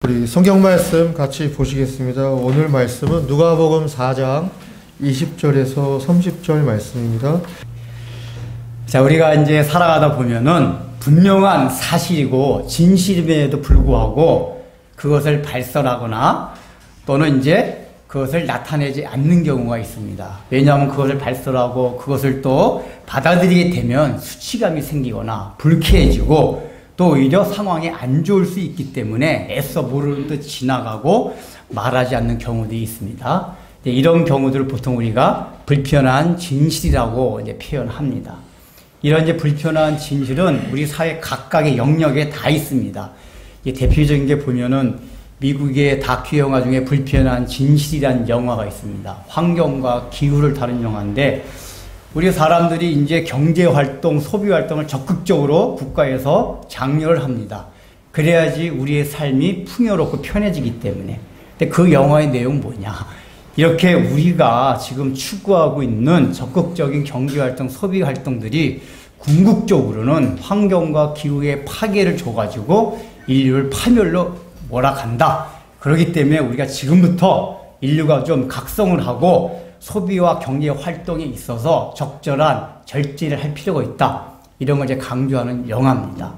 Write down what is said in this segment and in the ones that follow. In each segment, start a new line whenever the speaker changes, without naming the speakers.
우리 성경 말씀 같이 보시겠습니다. 오늘 말씀은 누가복음 4장 20절에서 30절 말씀입니다.
자, 우리가 이제 살아가다 보면은 분명한 사실이고 진실임에도 불구하고 그것을 발설하거나 또는 이제 그것을 나타내지 않는 경우가 있습니다. 왜냐하면 그것을 발설하고 그것을 또 받아들이게 되면 수치감이 생기거나 불쾌해지고 또 오히려 상황이 안 좋을 수 있기 때문에 애써 모르는 듯 지나가고 말하지 않는 경우들이 있습니다. 이런 경우들을 보통 우리가 불편한 진실이라고 이제 표현합니다. 이런 이제 불편한 진실은 우리 사회 각각의 영역에 다 있습니다. 대표적인 게 보면은 미국의 다큐 영화 중에 불편한 진실이라는 영화가 있습니다. 환경과 기후를 다룬 영화인데 우리 사람들이 이제 경제활동, 소비활동을 적극적으로 국가에서 장려를 합니다. 그래야지 우리의 삶이 풍요롭고 편해지기 때문에. 근데 그 영화의 내용은 뭐냐? 이렇게 우리가 지금 추구하고 있는 적극적인 경제활동, 소비활동들이 궁극적으로는 환경과 기후에 파괴를 줘가지고 인류를 파멸로 몰아간다. 그렇기 때문에 우리가 지금부터 인류가 좀 각성을 하고 소비와 경제 활동에 있어서 적절한 절제를 할 필요가 있다. 이런 걸 이제 강조하는 영화입니다.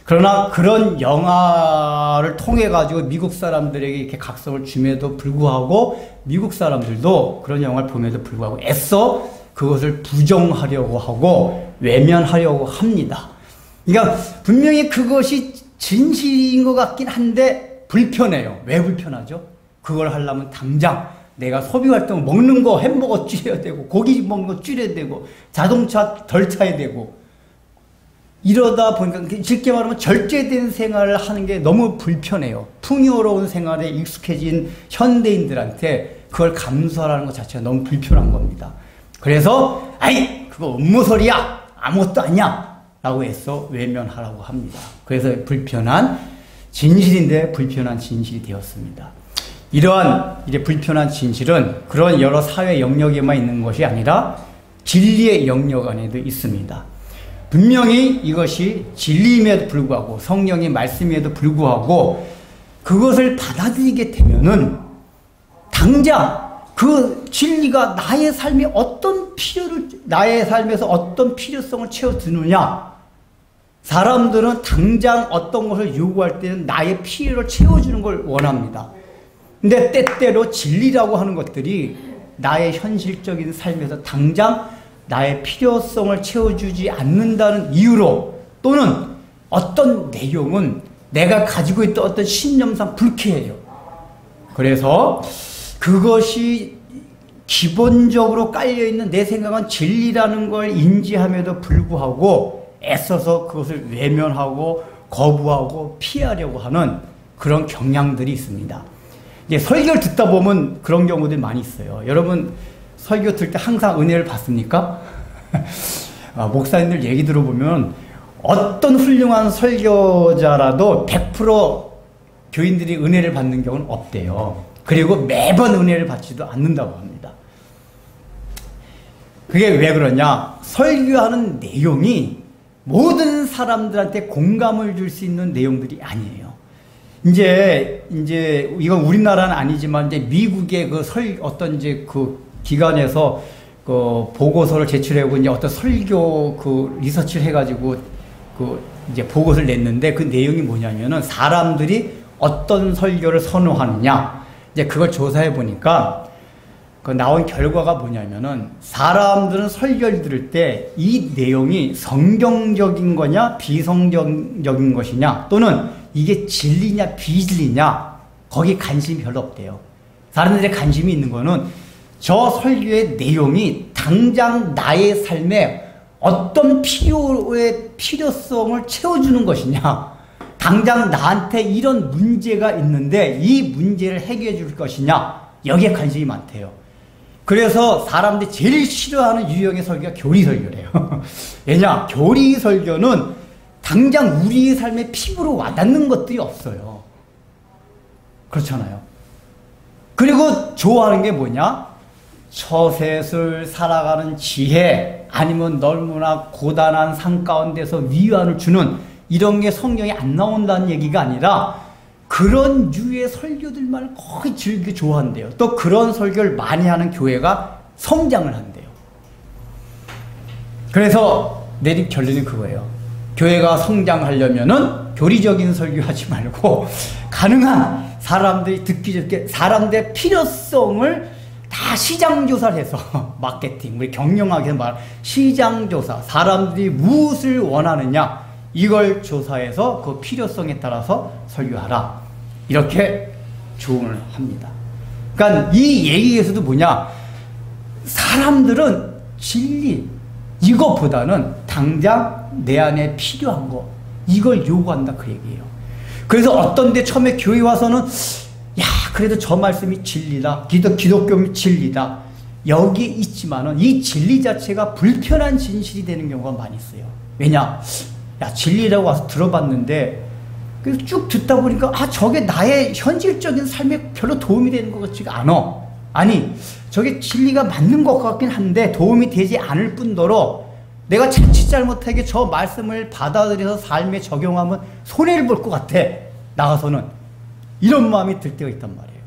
그러나 그런 영화를 통해 가지고 미국 사람들에게 이렇게 각성을 줌에도 불구하고 미국 사람들도 그런 영화를 봄에도 불구하고 애써 그것을 부정하려고 하고 외면하려고 합니다. 그러니까 분명히 그것이 진실인 것 같긴 한데 불편해요. 왜 불편하죠? 그걸 하려면 당장 내가 소비활동 먹는 거 햄버거 줄여야 되고 고기 먹는 거 줄여야 되고 자동차 덜 타야 되고 이러다 보니까 쉽게 말하면 절제된 생활을 하는 게 너무 불편해요. 풍요로운 생활에 익숙해진 현대인들한테 그걸 감수하라는 것 자체가 너무 불편한 겁니다. 그래서 아이 그거 음모설이야 아무것도 아니야 라고 해서 외면하라고 합니다. 그래서 불편한 진실인데 불편한 진실이 되었습니다. 이러한 이제 불편한 진실은 그런 여러 사회 영역에만 있는 것이 아니라 진리의 영역 안에도 있습니다. 분명히 이것이 진리임에도 불구하고 성령의 말씀에도 불구하고 그것을 받아들이게 되면은 당장 그 진리가 나의 삶에 나의 삶에서 어떤 필요성을 채워주느냐. 사람들은 당장 어떤 것을 요구할 때는 나의 필요를 채워주는 걸 원합니다. 근데 때때로 진리라고 하는 것들이 나의 현실적인 삶에서 당장 나의 필요성을 채워주지 않는다는 이유로 또는 어떤 내용은 내가 가지고 있던 어떤 신념상 불쾌해요. 그래서 그것이 기본적으로 깔려있는 내 생각은 진리라는 걸 인지함에도 불구하고 애써서 그것을 외면하고 거부하고 피하려고 하는 그런 경향들이 있습니다. 이제 설교를 듣다 보면 그런 경우들이 많이 있어요. 여러분 설교 들을 때 항상 은혜를 받습니까? 목사님들 얘기 들어보면 어떤 훌륭한 설교자라도 100% 교인들이 은혜를 받는 경우는 없대요. 그리고 매번 은혜를 받지도 않는다고 합니다. 그게 왜 그러냐? 설교하는 내용이 모든 사람들한테 공감을 줄 수 있는 내용들이 아니에요. 이제 이건 우리나라는 아니지만 이제 미국의 어떤 이제 그 기관에서 그 보고서를 제출하고 이제 어떤 설교 그 리서치를 해가지고 그 이제 보고서를 냈는데 그 내용이 뭐냐면은 사람들이 어떤 설교를 선호하느냐 이제 그걸 조사해 보니까 그 나온 결과가 뭐냐면은 사람들은 설교를 들을 때 이 내용이 성경적인 거냐 비성경적인 것이냐 또는 이게 진리냐 비진리냐 거기 관심이 별로 없대요. 사람들의 관심이 있는 거는 저 설교의 내용이 당장 나의 삶에 어떤 필요성을 채워주는 것이냐 당장 나한테 이런 문제가 있는데 이 문제를 해결해 줄 것이냐 여기에 관심이 많대요. 그래서 사람들이 제일 싫어하는 유형의 설교가 교리설교래요. 왜냐? 교리설교는 당장 우리의 삶에 피부로 와닿는 것들이 없어요. 그렇잖아요. 그리고 좋아하는 게 뭐냐? 처셋을 살아가는 지혜 아니면 너무나 고단한 삶 가운데서 위안을 주는 이런 게 성경에 안 나온다는 얘기가 아니라 그 그런 류의 설교들만 거의 즐겨 좋아한대요. 또 그런 설교를 많이 하는 교회가 성장을 한대요. 그래서 내린 결론이 그거예요. 교회가 성장하려면은 교리적인 설교하지 말고 가능한 사람들이 듣기 좋게 사람들의 필요성을 다 시장조사를 해서 마케팅, 우리 경영학에서 말 시장조사, 사람들이 무엇을 원하느냐 이걸 조사해서 그 필요성에 따라서 설교하라 이렇게 조언을 합니다. 그러니까 이 얘기에서도 뭐냐, 사람들은 진리 이것보다는 당장 내 안에 필요한 거 이걸 요구한다 그 얘기예요. 그래서 어떤 데 처음에 교회 와서는 야 그래도 저 말씀이 진리다, 기독교는 진리다 여기 있지만은 이 진리 자체가 불편한 진실이 되는 경우가 많이 있어요. 왜냐, 야 진리라고 와서 들어봤는데 쭉 듣다 보니까 아 저게 나의 현실적인 삶에 별로 도움이 되는 것 같지가 않아. 아니 저게 진리가 맞는 것 같긴 한데 도움이 되지 않을 뿐더러 내가 자칫 잘못하게 저 말씀을 받아들여서 삶에 적용하면 손해를 볼 것 같아. 나가서는 이런 마음이 들 때가 있단 말이에요.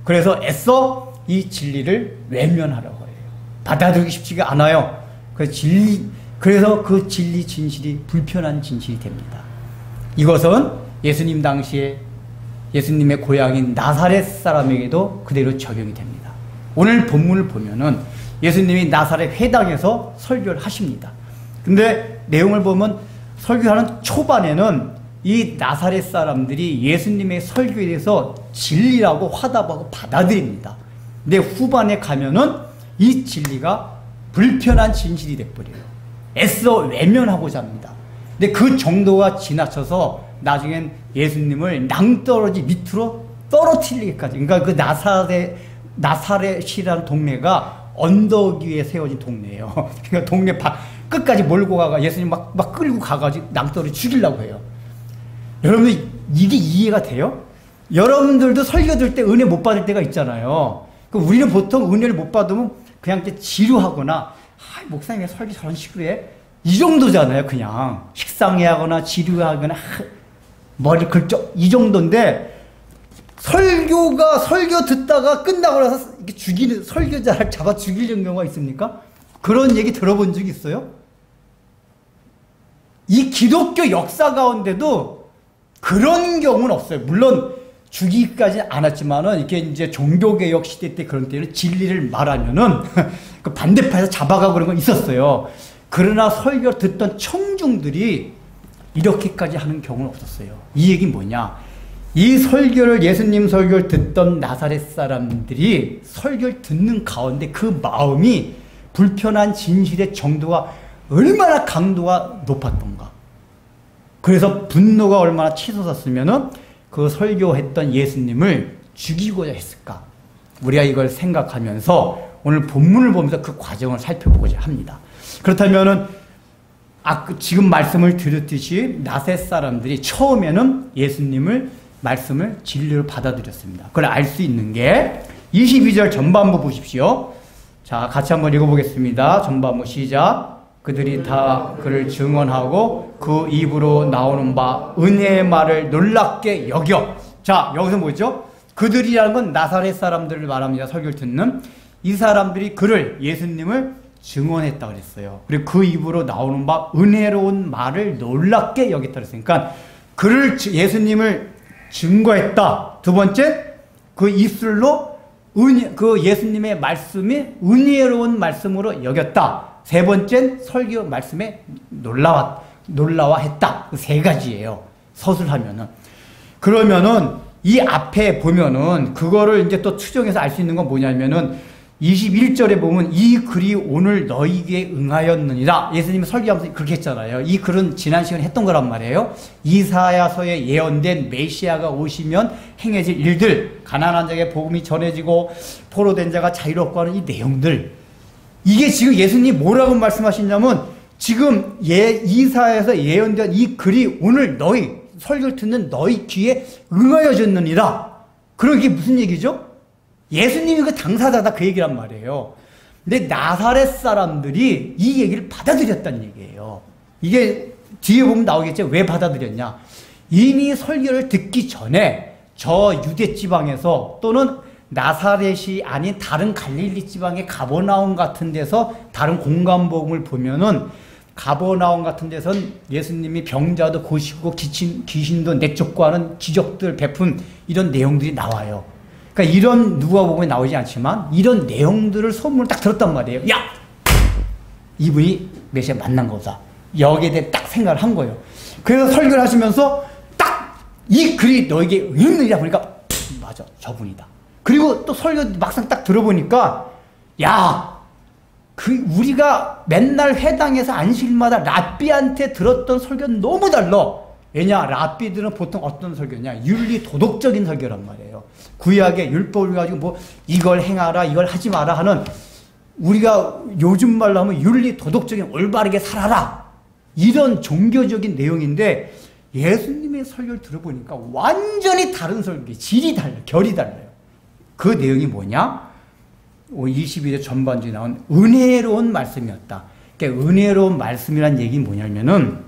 그래서 애써 이 진리를 외면하라고 해요. 받아들이기 쉽지가 않아요. 그래서 그 진리 진실이 불편한 진실이 됩니다. 이것은 예수님 당시에 예수님의 고향인 나사렛 사람에게도 그대로 적용이 됩니다. 오늘 본문을 보면은 예수님이 나사렛 회당에서 설교를 하십니다. 근데 내용을 보면 설교하는 초반에는 이 나사렛 사람들이 예수님의 설교에 대해서 진리라고 화답하고 받아들입니다. 근데 후반에 가면은 이 진리가 불편한 진실이 돼버려요. 애써 외면하고자 합니다. 근데 그 정도가 지나쳐서 나중엔 예수님을 낭떠러지 밑으로 떨어뜨리기까지. 그러니까 그 나사렛이라는 동네가 언덕 위에 세워진 동네예요. 그러니까 동네 끝까지 몰고 가가 예수님 막 끌고 가가지고 낭떠러지 죽이려고 해요. 여러분들 이게 이해가 돼요? 여러분들도 설교 들 때 은혜 못 받을 때가 있잖아요. 우리는 보통 은혜를 못 받으면 그냥 이렇게 지루하거나 목사님 왜 설교 저런 식으로 해? 이 정도잖아요. 그냥 식상해하거나 지루하거나 머리 긁적 이 정도인데 설교 듣다가 끝나고 나서 이렇게 죽이는 설교자를 잡아 죽이는 경우가 있습니까? 그런 얘기 들어본 적 있어요? 이 기독교 역사 가운데도 그런 경우는 없어요. 물론 죽이기까지는 않았지만은 이렇게 이제 종교개혁 시대 때 그런 때는 진리를 말하면은 그 반대파에서 잡아가고 그런 건 있었어요. 그러나 설교 듣던 청중들이 이렇게까지 하는 경우는 없었어요. 이 얘기는 뭐냐? 이 설교를 예수님 설교를 듣던 나사렛 사람들이 설교를 듣는 가운데 그 마음이 불편한 진실의 정도가 얼마나 강도가 높았던가. 그래서 분노가 얼마나 치솟았으면은 그 설교했던 예수님을 죽이고자 했을까. 우리가 이걸 생각하면서 오늘 본문을 보면서 그 과정을 살펴보고자 합니다. 그렇다면은 지금 말씀을 드렸듯이 나셋 사람들이 처음에는 예수님을 말씀을 진리로 받아들였습니다. 그걸 알 수 있는 게 22절 전반부 보십시오. 자, 같이 한번 읽어보겠습니다. 전반부 시작. 그들이 다 그를 증언하고 그 입으로 나오는 바 은혜의 말을 놀랍게 여겨. 자, 여기서 뭐죠? 그들이라는 건 나사렛 사람들을 말합니다. 설교를 듣는 이 사람들이 그를 예수님을 증언했다 그랬어요. 그리고 그 입으로 나오는 바 은혜로운 말을 놀랍게 여겼다 그랬으니까 예수님을 증거했다. 두 번째, 그 입술로 그 예수님의 말씀이 은혜로운 말씀으로 여겼다. 세 번째, 설교 말씀에 놀라워했다. 그 세 가지예요. 서술하면은. 그러면은 이 앞에 보면은 그거를 이제 또 추정해서 알 수 있는 건 뭐냐면은 21절에 보면 이 글이 오늘 너희에게 응하였느니라. 예수님이 설교하면서 그렇게 했잖아요. 이 글은 지난 시간에 했던 거란 말이에요. 이사야서에 예언된 메시아가 오시면 행해질 일들, 가난한 자에게 복음이 전해지고 포로된 자가 자유롭고 하는 이 내용들. 이게 지금 예수님이 뭐라고 말씀하시냐면 지금 이사야에서 예언된 이 글이 오늘 너희 설교를 듣는 너희 귀에 응하여졌느니라. 그럼 이게 무슨 얘기죠? 예수님이 그 당사자다 그 얘기란 말이에요. 근데 나사렛 사람들이 이 얘기를 받아들였다는 얘기예요. 이게 뒤에 보면 나오겠죠. 왜 받아들였냐? 이미 설교를 듣기 전에 저 유대 지방에서 또는 나사렛이 아닌 다른 갈릴리 지방의 가버나움 같은 데서 다른 공간복음을 보면은 가버나움 같은 데선 예수님이 병자도 고시고 귀신도 내쫓고하는 기적들 베푼 이런 내용들이 나와요. 그러니까 이런 누가복음에 나오지 않지만 이런 내용들을 소문을 딱 들었단 말이에요. 야! 이분이 메시아 만난 거다. 여기에 대해 딱 생각을 한 거예요. 그래서 설교를 하시면서 딱 이 글이 너에게 의인이라 보니까 맞아, 저분이다. 그리고 또 설교 막상 딱 들어보니까 야, 우리가 맨날 회당에서 안식일마다 랍비한테 들었던 설교는 너무 달라. 왜냐, 랍비들은 보통 어떤 설교냐, 윤리 도덕적인 설교란 말이에요. 구약의 율법을 가지고 뭐 이걸 행하라 이걸 하지 마라 하는, 우리가 요즘 말로 하면 윤리 도덕적인 올바르게 살아라 이런 종교적인 내용인데, 예수님의 설교를 들어보니까 완전히 다른 설교, 질이 달라요. 결이 달라요. 그 내용이 뭐냐? 22절 전반주에 나온 은혜로운 말씀이었다. 그러니까 은혜로운 말씀이란 얘기는 뭐냐면은,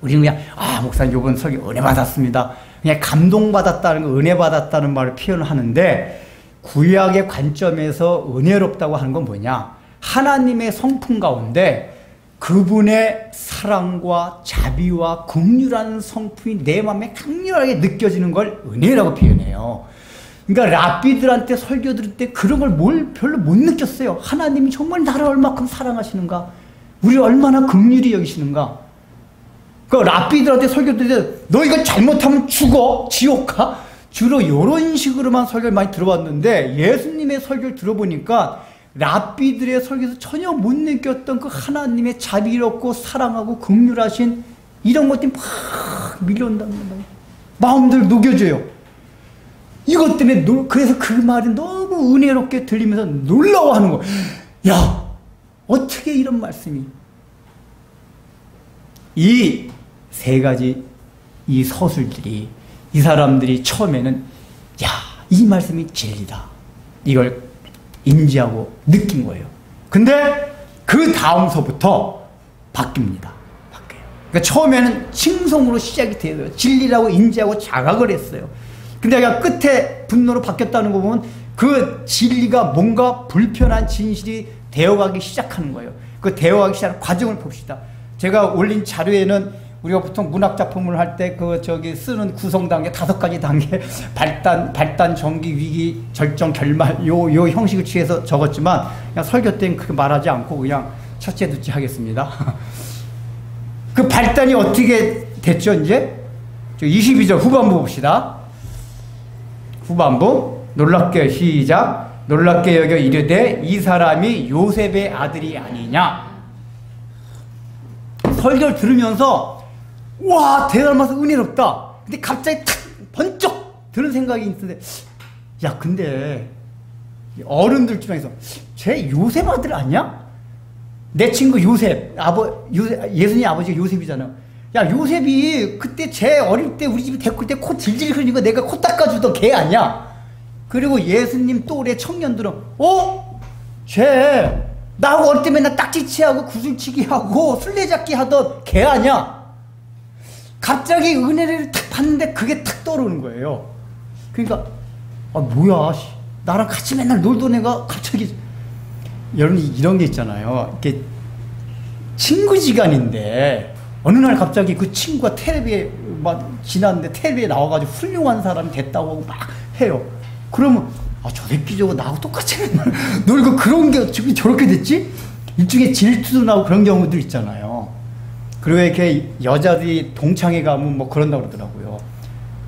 우리는 그냥 목사님 이번 설교 은혜 받았습니다, 그냥 감동받았다는 거, 은혜 받았다는 말을 표현하는데, 구약의 관점에서 은혜롭다고 하는 건 뭐냐? 하나님의 성품 가운데 그분의 사랑과 자비와 긍휼한 성품이 내 마음에 강렬하게 느껴지는 걸 은혜라고 표현해요. 그러니까 랍비들한테 설교 들을 때 그런 걸 별로 못 느꼈어요. 하나님이 정말 나를 얼마큼 사랑하시는가, 우리를 얼마나 긍휼히 여기시는가. 그 랍비들한테 설교 들을 때 너 이거 잘못하면 죽어, 지옥 가, 주로 이런 식으로만 설교를 많이 들어봤는데, 예수님의 설교를 들어보니까 랍비들의 설교에서 전혀 못 느꼈던 그 하나님의 자비롭고 사랑하고 긍휼하신 이런 것들이 막 밀려온다는 거예요. 마음들 녹여줘요. 이것 때문에 그래서 그 말이 너무 은혜롭게 들리면서 놀라워하는 거예요. 야, 어떻게 이런 말씀이. 이 세 가지 이 서술들이, 이 사람들이 처음에는 야, 이 말씀이 진리다, 이걸 인지하고 느낀 거예요. 근데 그 다음서부터 바뀝니다. 바뀌어요. 그러니까 처음에는 칭송으로 시작이 돼요. 진리라고 인지하고 자각을 했어요. 근데 그냥 끝에 분노로 바뀌었다는 거 보면 그 진리가 뭔가 불편한 진실이 되어가기 시작하는 거예요. 그 되어가기 시작하는 과정을 봅시다. 제가 올린 자료에는 우리가 보통 문학 작품을 할 때 쓰는 구성 단계 5가지 단계, 발단, 전기, 위기, 절정, 결말, 요 형식을 취해서 적었지만, 그냥 설교 때는 그렇게 말하지 않고 그냥 첫째, 둘째 하겠습니다. 그 발단이 어떻게 됐죠, 이제? 22절 후반부 봅시다. 후반부, 놀랍게 시작. 놀랍게 여겨 이르되 이 사람이 요셉의 아들이 아니냐. 설교를 들으면서 와, 대단하면서 은혜롭다. 근데 갑자기 탁 번쩍 드는 생각이 있는데, 야, 근데 어른들 중에서 쟤 요셉 아들 아니야? 내 친구 요셉, 예수님 아버지가 요셉이잖아. 야, 요셉이 그때 쟤 어릴 때 우리 집에 데리고 올 때 코 질질 흘리는 거 내가 코 닦아주던 걔 아니야? 그리고 예수님 또래 청년들은 쟤 나하고 어릴 때 맨날 딱지치하고 구슬치기 하고 술래잡기 하던 걔 아니야? 갑자기 은혜를 탁 봤는데 그게 탁 떠오르는 거예요. 그러니까 뭐야, 나랑 같이 맨날 놀던 애가 갑자기, 여러분 이런 게 있잖아요. 이렇게 친구지간인데 어느 날 갑자기 그 친구가 텔레비에 막 지났는데 텔레비에 나와가지고 훌륭한 사람이 됐다고 하고 막 해요. 그러면 저 새끼 저거 나하고 똑같이 맨날 놀고 그런 게 어떻게 저렇게 됐지? 일종의 질투도 나고 그런 경우들 있잖아요. 그리고 이렇게 여자들이 동창회 가면 뭐 그런다고 그러더라고요.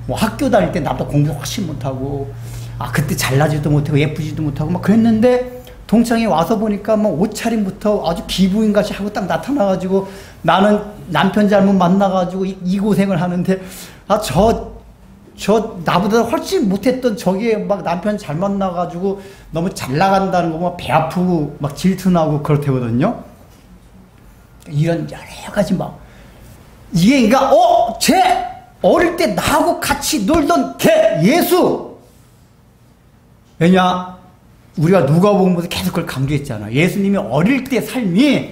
뭐 학교 다닐 때 나보다 공부 훨씬 못하고, 그때 잘나지도 못하고 예쁘지도 못하고 막 그랬는데, 동창회 와서 보니까 뭐 옷차림부터 아주 기부인같이 하고 딱 나타나가지고, 나는 남편 잘못 만나가지고 이 고생을 하는데, 저 나보다 훨씬 못했던 저게 막 남편 잘 만나가지고 너무 잘 나간다는 거 막 배 아프고 막 질투나고 그렇대거든요. 이런 여러 가지 막, 이게 그러니까 쟤 어릴 때 나하고 같이 놀던 걔 예수. 왜냐, 우리가 누가복음에서 계속 그걸 강조했잖아. 예수님이 어릴 때 삶이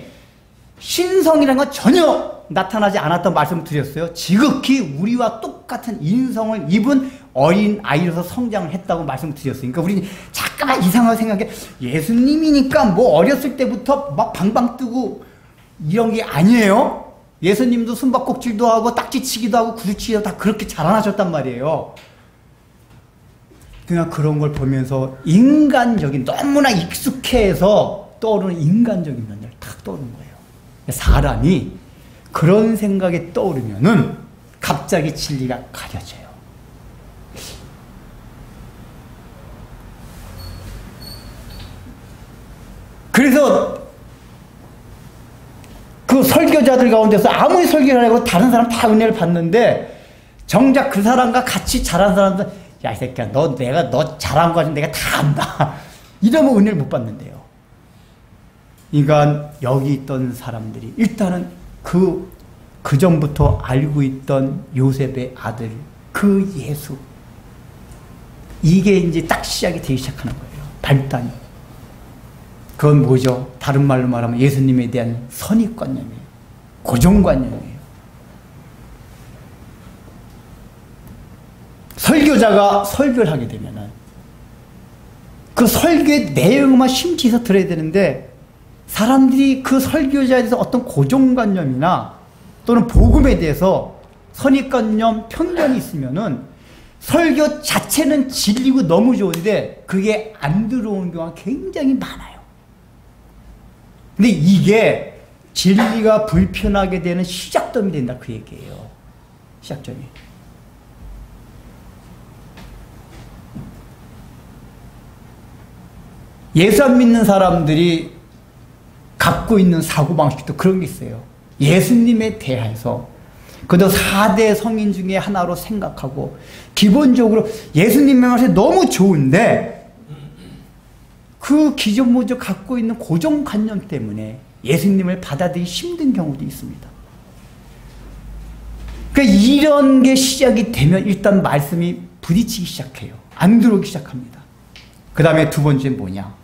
신성이라는 건 전혀 나타나지 않았던 말씀을 드렸어요. 지극히 우리와 똑같은 인성을 입은 어린 아이로서 성장을 했다고 말씀드렸으니까 우리는 잠깐만 이상하게 생각해. 예수님이니까 뭐 어렸을 때부터 막 방방 뜨고 이런 게 아니에요. 예수님도 숨바꼭질도 하고 딱지치기도 하고 구두치기도 다 그렇게 자라나셨단 말이에요. 그냥 그런 걸 보면서 인간적인, 너무나 익숙해서 떠오르는 인간적인 면을 탁 떠오르는 거예요. 사람이 그런 생각이 떠오르면은 갑자기 진리가 가려져요. 그래서 그 설교자들 가운데서 아무리 설교를 하고 다른 사람 다 은혜를 받는데 정작 그 사람과 같이 자란 사람들, 야, 이 새끼야, 내가 너 잘한 거 가지고 내가 다 안다. 이러면 은혜를 못 받는데요. 그러니까 여기 있던 사람들이 일단은 그 전부터 알고 있던 요셉의 아들, 그 예수. 이게 이제 딱 시작이 되기 시작하는 거예요. 발단이. 그건 뭐죠? 다른 말로 말하면 예수님에 대한 선입관념이에요. 고정관념이에요. 설교자가 설교를 하게 되면은 그 설교의 내용만 심취해서 들어야 되는데 사람들이 그 설교자에 대해서 어떤 고정관념이나 또는 복음에 대해서 선입관념, 편견이 있으면은 설교 자체는 진리고 너무 좋은데 그게 안 들어오는 경우가 굉장히 많아요. 근데 이게 진리가 불편하게 되는 시작점이 된다, 그 얘기예요. 시작점이. 예수 안 믿는 사람들이 갖고 있는 사고방식도 그런 게 있어요. 예수님에 대해서 그도 4대 성인 중에 하나로 생각하고 기본적으로 예수님의 말이 너무 좋은데 그 기존 먼저 갖고 있는 고정관념 때문에 예수님을 받아들이기 힘든 경우도 있습니다. 그러니까 이런 게 시작이 되면 일단 말씀이 부딪히기 시작해요. 안 들어오기 시작합니다. 그 다음에 두 번째는 뭐냐.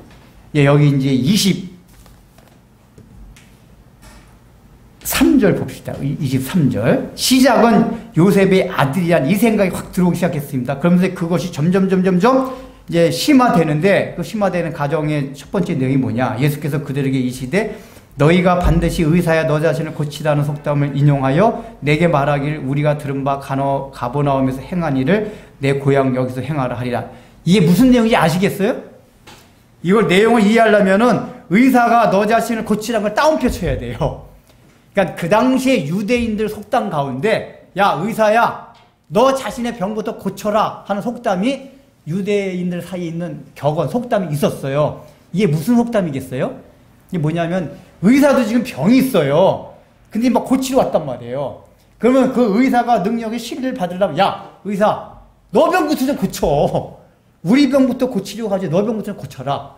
여기 이제 23절 봅시다. 23절. 시작은 요셉의 아들이란 이 생각이 확 들어오기 시작했습니다. 그러면서 그것이 점점 이제 심화되는데 그 심화되는 과정의 첫 번째 내용이 뭐냐. 예수께서 그들에게 이르시되 너희가 반드시 의사야 너 자신을 고치라는 속담을 인용하여 내게 말하기를 우리가 들은 바 가버나움에서 행한 일을 내 고향 여기서 행하라 하리라. 이게 무슨 내용인지 아시겠어요? 이걸 내용을 이해하려면은 의사가 너 자신을 고치라는 걸 따옴표 쳐야 돼요. 그러니까 그 당시에 유대인들 속담 가운데 야 의사야 너 자신의 병부터 고쳐라 하는 속담이 유대인들 사이에 있는 격언 속담이 있었어요. 이게 무슨 속담이겠어요? 이게 뭐냐면 의사도 지금 병이 있어요. 근데 막 고치러 왔단 말이에요. 그러면 그 의사가 능력의 시비를 받으려면 야 의사 너 병부터 좀 고쳐. 우리 병부터 고치려고 하지 너 병부터 좀 고쳐라.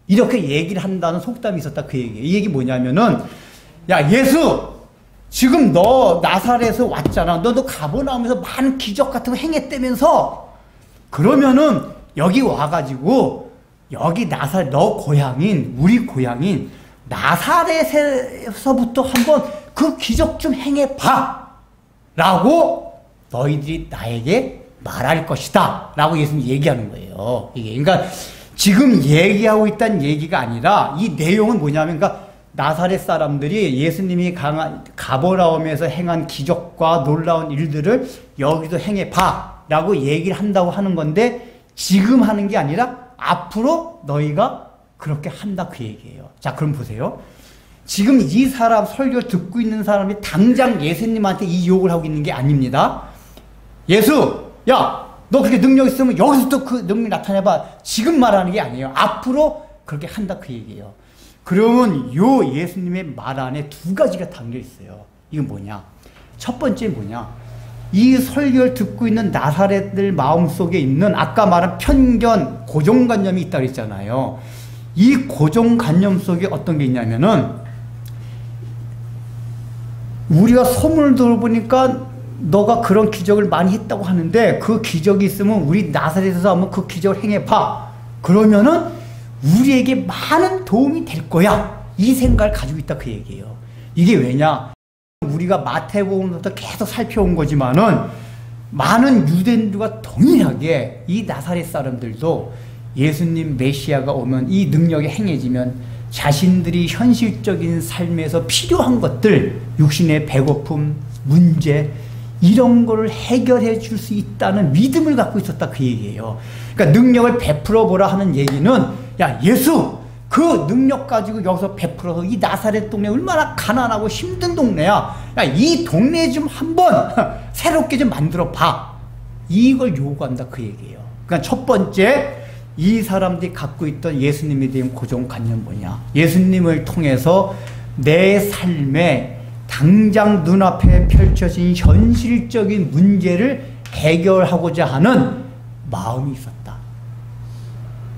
이렇게 얘기를 한다는 속담이 있었다 그 얘기예요. 이 얘기 뭐냐면은 야 예수 지금 너 나사렛에서 왔잖아. 너도 가버나움에서 많은 기적 같은 거 행했다면서 그러면은 여기 와가지고 여기 나사렛 너 고향인 우리 고향인 나사렛에서부터 한번 그 기적 좀 행해봐 라고 너희들이 나에게 말할 것이다 라고 예수님이 얘기하는 거예요. 이게 그러니까 지금 얘기하고 있다는 얘기가 아니라 이 내용은 뭐냐면 그러니까 나사렛 사람들이 예수님이 가버나움에서 행한 기적과 놀라운 일들을 여기도 행해봐 라고 얘기를 한다고 하는 건데 지금 하는 게 아니라 앞으로 너희가 그렇게 한다 그 얘기예요. 자 그럼 보세요. 지금 이 사람 설교 듣고 있는 사람이 당장 예수님한테 이 욕을 하고 있는 게 아닙니다. 예수 야 너 그렇게 능력 있으면 여기서부터 그 능력 나타내봐. 지금 말하는 게 아니에요. 앞으로 그렇게 한다 그 얘기예요. 그러면 요 예수님의 말 안에 두 가지가 담겨 있어요. 이건 뭐냐? 첫 번째 뭐냐? 이 설교를 듣고 있는 나사렛들 마음속에 있는 아까 말한 편견, 고정관념이 있다고 했잖아요. 이 고정관념 속에 어떤 게 있냐면은 우리가 소문을 들어보니까 너가 그런 기적을 많이 했다고 하는데 그 기적이 있으면 우리 나사렛에서 한번 그 기적을 행해봐. 그러면은 우리에게 많은 도움이 될 거야. 이 생각을 가지고 있다 그 얘기예요. 이게 왜냐? 우리가 마태복음부터 계속 살펴온 거지만은 많은 유대인들과 동일하게 이 나사렛 사람들도 예수님 메시아가 오면 이 능력이 행해지면 자신들이 현실적인 삶에서 필요한 것들, 육신의 배고픔, 문제, 이런 거를 해결해 줄 수 있다는 믿음을 갖고 있었다 그 얘기예요. 그러니까 능력을 베풀어 보라 하는 얘기는, 야, 예수 그 능력 가지고 여기서 베풀어서 이 나사렛 동네 얼마나 가난하고 힘든 동네야. 야, 이 동네 좀 한번 새롭게 좀 만들어 봐. 이걸 요구한다 그 얘기예요. 그러니까 첫 번째, 이 사람들이 갖고 있던 예수님에 대한 고정관념 뭐냐. 예수님을 통해서 내 삶에 당장 눈앞에 펼쳐진 현실적인 문제를 해결하고자 하는 마음이 있었다.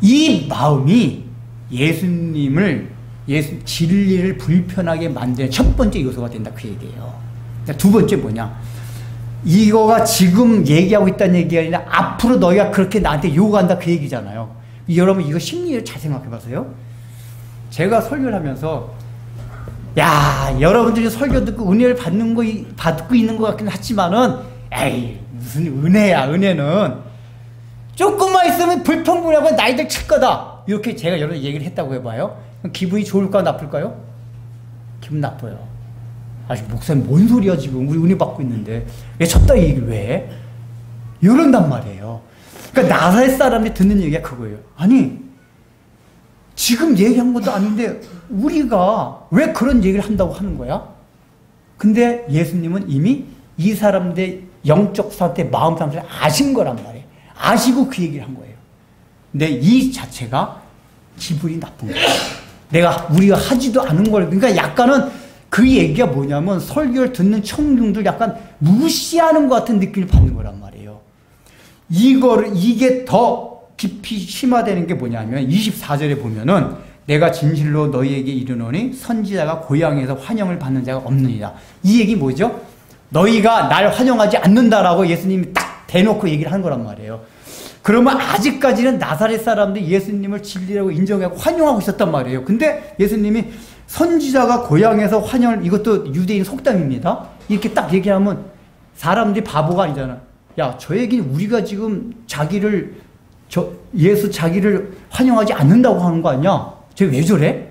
이 마음이 진리를 불편하게 만드는 첫 번째 요소가 된다 그 얘기예요. 두 번째 뭐냐, 이거가 지금 얘기하고 있다는 얘기가 아니라 앞으로 너희가 그렇게 나한테 요구한다 그 얘기잖아요. 여러분 이거 심리를 잘 생각해 보세요. 제가 설교를 하면서, 야, 여러분들이 설교 듣고 은혜를 받고 있는 것 같긴 하지만은, 에이, 무슨 은혜야, 은혜는. 조금만 있으면 불평불하고 나이들 칠 거다. 이렇게 제가 여러 얘기를 했다고 해봐요. 그럼 기분이 좋을까요, 나쁠까요? 기분 나빠요. 아직 목사님 뭔 소리야, 지금. 우리 은혜 받고 있는데. 왜 쳤다 이 얘기를 왜 해? 이런단 말이에요. 그러니까 나사렛 사람들이 듣는 얘기가 그거예요. 아니, 지금 얘기한 것도 아닌데 우리가 왜 그런 얘기를 한다고 하는 거야? 근데 예수님은 이미 이 사람들의 영적 상태, 마음 상태를 아신 거란 말이에요. 아시고 그 얘기를 한 거예요. 근데 이 자체가 기분이 나쁜 거예요. 우리가 하지도 않은 걸. 그러니까 약간은 그 얘기가 뭐냐면 설교를 듣는 청중들 약간 무시하는 것 같은 느낌을 받는 거란 말이에요. 이게 더 깊이 심화되는 게 뭐냐면 24절에 보면은 내가 진실로 너희에게 이르노니 선지자가 고향에서 환영을 받는 자가 없느니라. 이 얘기 뭐죠? 너희가 날 환영하지 않는다라고 예수님이 딱 대놓고 얘기를 하는 거란 말이에요. 그러면 아직까지는 나사렛 사람들이 예수님을 진리라고 인정하고 환영하고 있었단 말이에요. 근데 예수님이 선지자가 고향에서 환영을, 이것도 유대인 속담입니다. 이렇게 딱 얘기하면 사람들이 바보가 아니잖아. 야, 저 얘기는 우리가 지금 예수 자기를 환영하지 않는다고 하는 거 아니야? 쟤 왜 저래?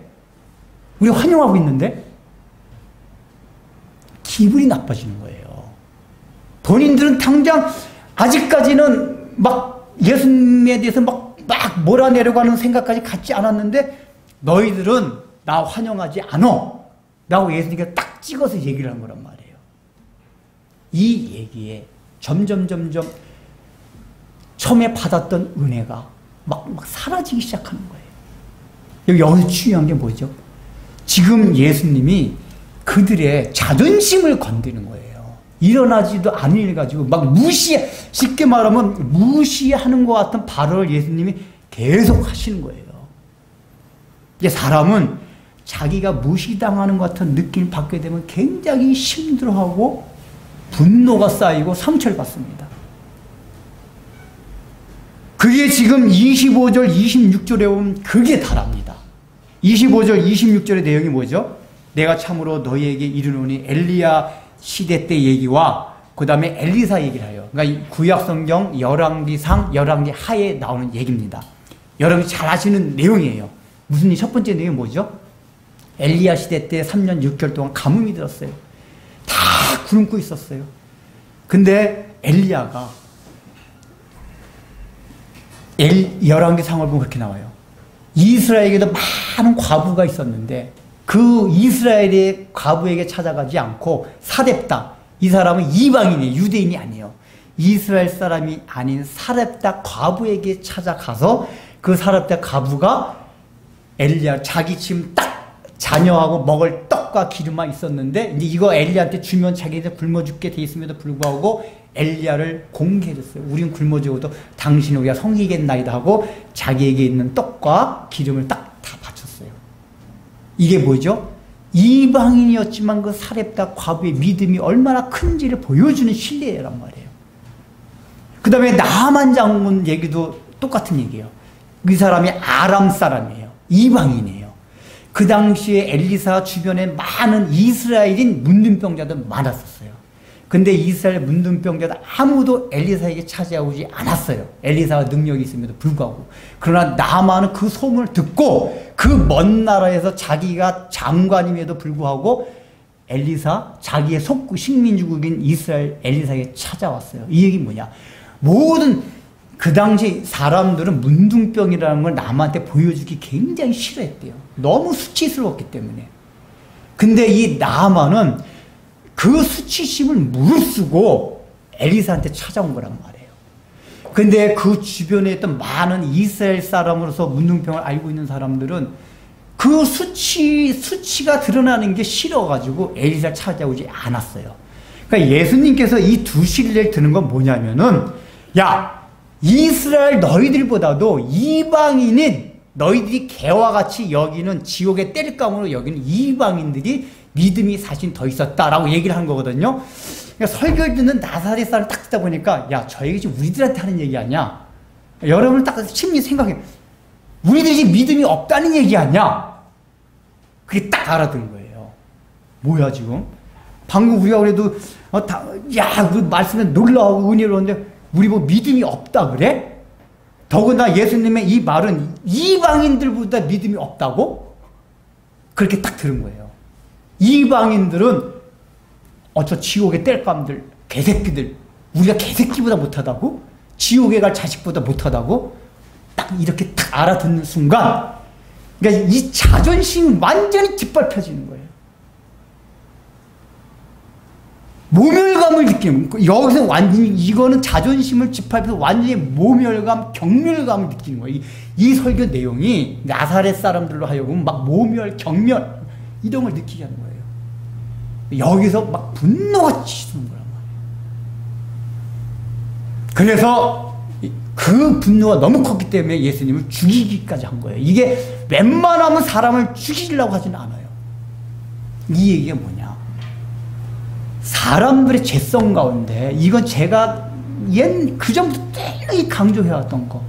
우리 환영하고 있는데? 기분이 나빠지는 거예요. 본인들은 당장 아직까지는 막 예수님에 대해서 막 몰아내려고 하는 생각까지 갖지 않았는데 너희들은 나 환영하지 않아. 라고 예수님께서 딱 찍어서 얘기를 한 거란 말이에요. 이 얘기에 점점 처음에 받았던 은혜가 막 사라지기 시작하는 거예요. 여기서 중요한 게 뭐죠? 지금 예수님이 그들의 자존심을 건드는 거예요. 일어나지도 않은 일 가지고 막 쉽게 말하면 무시하는 것 같은 발언을 예수님이 계속 하시는 거예요. 이제 사람은 자기가 무시당하는 것 같은 느낌을 받게 되면 굉장히 힘들어하고 분노가 쌓이고 상처를 받습니다. 그게 지금 25절, 26절에 보면 그게 다랍니다. 25절, 26절의 내용이 뭐죠? 내가 참으로 너희에게 이르노니 엘리야 시대 때 얘기와 그 다음에 엘리사 얘기를 해요. 그러니까 구약성경 열왕기상, 열왕기 하에 나오는 얘기입니다. 여러분이 잘 아시는 내용이에요. 무슨 첫 번째 내용이 뭐죠? 엘리야 시대 때 3년 6개월 동안 가뭄이 들었어요. 다 굶고 있었어요. 근데 엘리야가 열왕기상을 보면 그렇게 나와요. 이스라엘에게도 많은 과부가 있었는데 그 이스라엘의 과부에게 찾아가지 않고 사렙다, 이 사람은 이방인이에요. 유대인이 아니에요. 이스라엘 사람이 아닌 사렙다 과부에게 찾아가서 그 사렙다 과부가 엘리야, 자기 지금 딱 자녀하고 먹을 떡과 기름만 있었는데 이제 이거 엘리야한테 주면 자기한테 굶어 죽게 돼 있음에도 불구하고 엘리야를 공개해줬어요. 우린 굶어 죽어도 당신은 우리가 성이겠나이다 하고 자기에게 있는 떡과 기름을 딱 다 바쳤어요. 이게 뭐죠? 이방인이었지만 그 사렙다 과부의 믿음이 얼마나 큰지를 보여주는 신뢰란 말이에요. 그 다음에 나만 장군 얘기도 똑같은 얘기예요. 이 사람이 아람 사람이에요. 이방인이에요. 그 당시에 엘리사 주변에 많은 이스라엘인 문둥병자들 많았었어요. 근데 이스라엘 문둥병자들 아무도 엘리사에게 찾아오지 않았어요. 엘리사가 능력이 있음에도 불구하고. 그러나 나만은 그 소문을 듣고 그 먼 나라에서 자기가 장관임에도 불구하고 엘리사, 자기의 속국 식민지국인 이스라엘 엘리사에게 찾아왔어요. 이 얘기는 뭐냐? 모든 그 당시 사람들은 문둥병이라는 걸 남한테 보여주기 굉장히 싫어했대요. 너무 수치스러웠기 때문에. 근데 이 나만은 그 수치심을 무릅쓰고 엘리사한테 찾아온 거란 말이에요. 근데 그 주변에 있던 많은 이스라엘 사람으로서 문둥병을 알고 있는 사람들은 그 수치가 드러나는 게 싫어가지고 엘리사를 찾아오지 않았어요. 그러니까 예수님께서 이 두 실례를 드는 건 뭐냐면은, 야, 이스라엘 너희들보다도 이방인인 너희들이 개와 같이 여기는 지옥의 땔감으로 여기는 이방인들이 믿음이 사실 더 있었다라고 얘기를 한 거거든요. 그러니까 설교를 듣는 나사렛 사람을 딱 듣다 보니까, 야, 저 얘기 지금 우리들한테 하는 얘기 아니야? 여러분을 딱 심리 생각해. 우리들이 믿음이 없다는 얘기 아니야? 그게 딱 알아듣는 거예요. 뭐야, 지금? 방금 우리가 그래도, 그 말씀에 놀라우고 은혜로운데, 우리 뭐 믿음이 없다 그래? 더구나 예수님의 이 말은 이방인들보다 믿음이 없다고? 그렇게 딱 들은 거예요. 이방인들은 저 지옥의 땔감들, 개새끼들, 우리가 개새끼보다 못하다고? 지옥에 갈 자식보다 못하다고? 딱 이렇게 딱 알아듣는 순간, 그러니까 이 자존심이 완전히 뒷밟혀지는 거예요. 모멸감을 느끼는 거예요. 여기서 완전히 이거는 자존심을 뒷밟혀서 완전히 모멸감, 경멸감을 느끼는 거예요. 이 설교 내용이 나사렛 사람들로 하여금 막 모멸, 경멸 이런 걸 느끼게 하는 거예요. 여기서 막 분노가 치솟는 거란 말이에요. 그래서 그 분노가 너무 컸기 때문에 예수님을 죽이기까지 한 거예요. 이게 웬만하면 사람을 죽이려고 하지는 않아요. 이 얘기가 뭐냐? 사람들의 죄성 가운데, 이건 제가 그전부터 늘 강조해왔던 거.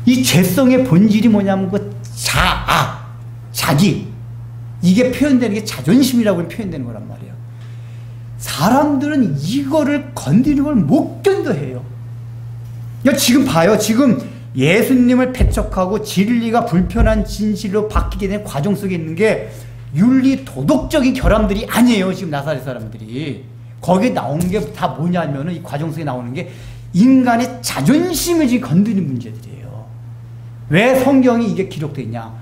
이 죄성의 본질이 뭐냐면 그 자기. 이게 표현되는 게 자존심이라고 표현되는 거란 말이에요. 사람들은 이거를 건드리는 걸 못 견뎌해요. 야, 지금 봐요. 지금 예수님을 배척하고 진리가 불편한 진실로 바뀌게 된 과정 속에 있는 게 윤리 도덕적인 결함들이 아니에요. 지금 나사렛 사람들이. 거기에 나온 게 다 뭐냐면은 이 과정 속에 나오는 게 인간의 자존심을 지금 건드리는 문제들이에요. 왜 성경이 이게 기록되어 있냐?